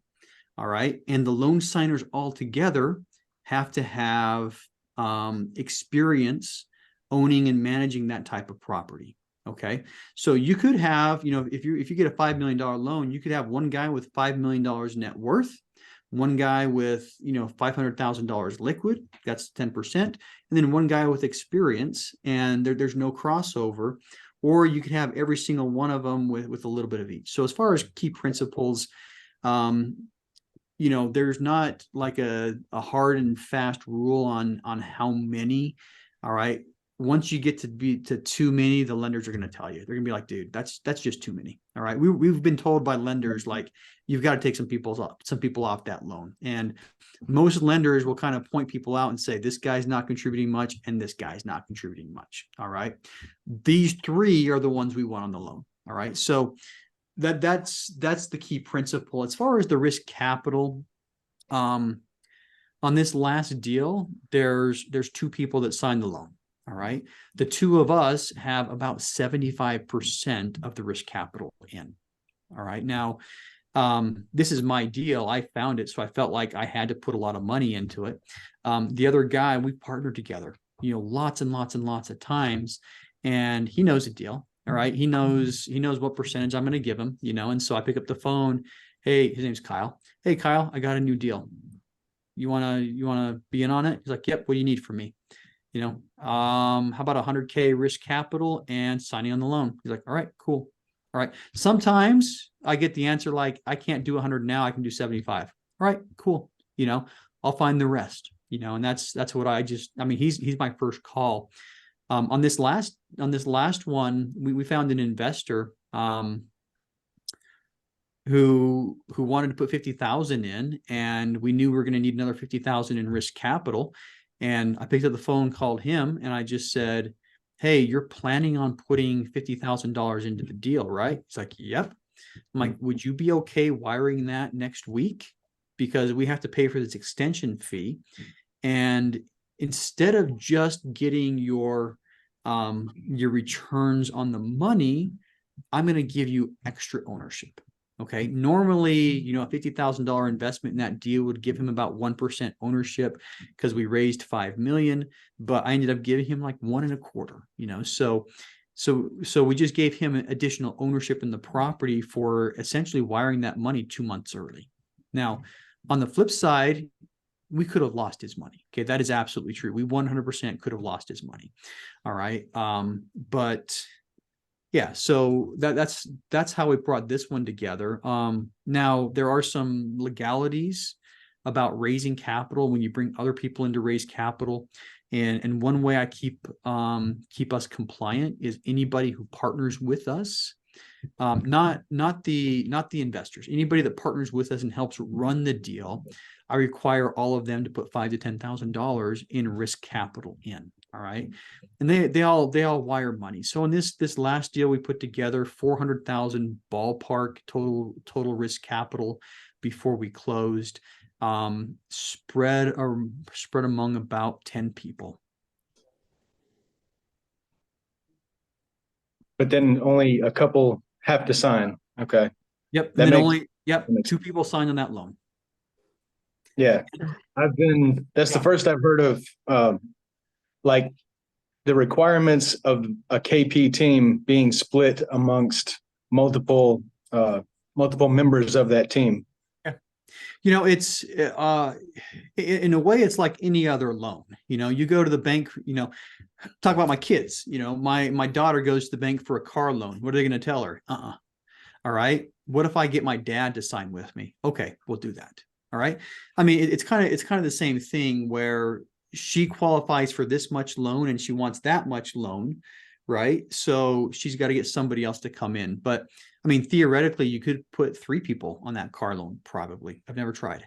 All right. And the loan signers altogether have to have experience owning and managing that type of property. Okay. So you could have, if you get a $5 million loan, you could have one guy with $5 million net worth, one guy with, $500,000 liquid, that's 10%. And then one guy with experience, and there's no crossover. Or you could have every single one of them with a little bit of each. So as far as key principles, there's not like a hard and fast rule on how many. All right. Once you get to too many, the lenders are going to tell you. They're going to be like, dude, that's just too many. All right. We've been told by lenders, like, you've got to take some people off that loan. And most lenders will kind of point people out and say, this guy's not contributing much and this guy's not contributing much. All right. These three are the ones we want on the loan. All right. So that's the key principle. As far as the risk capital, on this last deal, there's two people that signed the loan. All right. The two of us have about 75% of the risk capital in. All right. Now, this is my deal. I found it, so I felt like I had to put a lot of money into it. The other guy, we partnered together, lots and lots and lots of times, and he knows the deal. All right. He knows what percentage I'm going to give him, and so I pick up the phone. Hey, his name's Kyle. Hey, Kyle, I got a new deal. You want to be in on it? He's like, yep. What do you need from me? How about 100K risk capital and signing on the loan? He's like, all right, cool. All right. Sometimes I get the answer like, I can't do 100 now. I can do 75. All right, cool. I'll find the rest, and that's what he's my first call. On this last one, we found an investor who wanted to put 50,000 in, and we knew we were going to need another 50,000 in risk capital. And I picked up the phone, called him, and I just said, hey, you're planning on putting $50,000 into the deal, right? He's like, yep. I'm like, would you be okay wiring that next week? Because we have to pay for this extension fee. And instead of just getting your returns on the money, I'm going to give you extra ownership. Okay. Normally, a $50,000 investment in that deal would give him about 1% ownership because we raised 5 million, but I ended up giving him like 1.25, so we just gave him additional ownership in the property for essentially wiring that money 2 months early. Now, on the flip side, we could have lost his money. Okay. That is absolutely true. We 100% could have lost his money. All right. But yeah, so that's how we brought this one together. Now there are some legalities about raising capital when you bring other people in to raise capital. And one way I keep us compliant is anybody who partners with us, not the investors, anybody that partners with us and helps run the deal. I require all of them to put $5,000 to $10,000 in risk capital in. All right. And they all wire money. So in this last deal we put together, 400,000 ballpark total risk capital before we closed, spread among about 10 people. But then only a couple have to sign. Okay. Yep. And then two people signed on that loan. Yeah. That's the first I've heard of, like the requirements of a KP team being split amongst multiple members of that team. You know, it's in a way, it's like any other loan. You know, you go to the bank, you know, talk about my kids. You know, my daughter goes to the bank for a car loan. What are they going to tell her? All right. What if I get my dad to sign with me? Okay, we'll do that. All right. I mean, it's kind of the same thing where she qualifies for this much loan and she wants that much loan, right? So she's got to get somebody else to come in. But I mean, theoretically, you could put 3 people on that car loan, probably. I've never tried.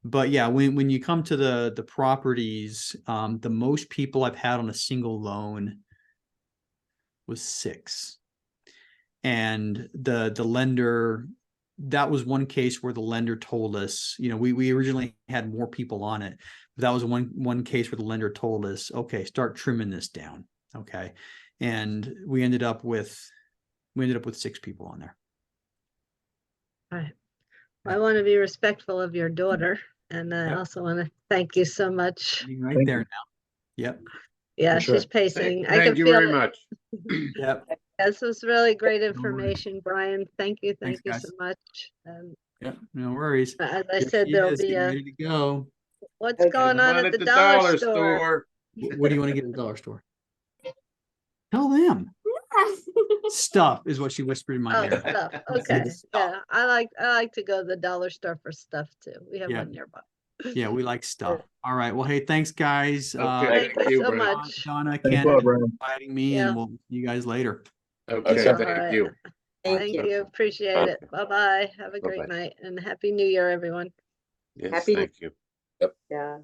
But yeah, when you come to the properties, the most people I've had on a single loan was 6. And the lender, that was one case where the lender told us, you know, we originally had more people on it. But that was one case where the lender told us, okay, start trimming this down. Okay. And we ended up with 6 people on there. Right. I want to be respectful of your daughter, and I Yep. also want to thank you so much. Right Thank there you. now. Yep. Yeah, For sure. she's pacing. I Thank can you feel very it. much. Yep. This was really great worries. information, Brian. Thank you. Thanks, Thank you so guys. much. Yep. No worries. As I Here said, she there'll is, be getting a ready to go. what's going Come on at the dollar store. What do you want to get at the dollar store? Tell them. Stuff is what she whispered in my Oh, ear. stuff. I said Okay. the stuff. Yeah, I like to go to the dollar store for stuff too. We have Yeah. one nearby. Yeah, we like stuff. All right. Well, hey, thanks, guys. Okay, Thank you so Brian. much. Donna, Thanks Ken, a lot, Brian. inviting me, Yeah. and we'll see you guys later. Okay, Okay. thank Alright. you. Thank you. Appreciate it. Bye-bye. Have a great Bye-bye. night and happy New Year, everyone. Yes, Happy- thank you. Yeah.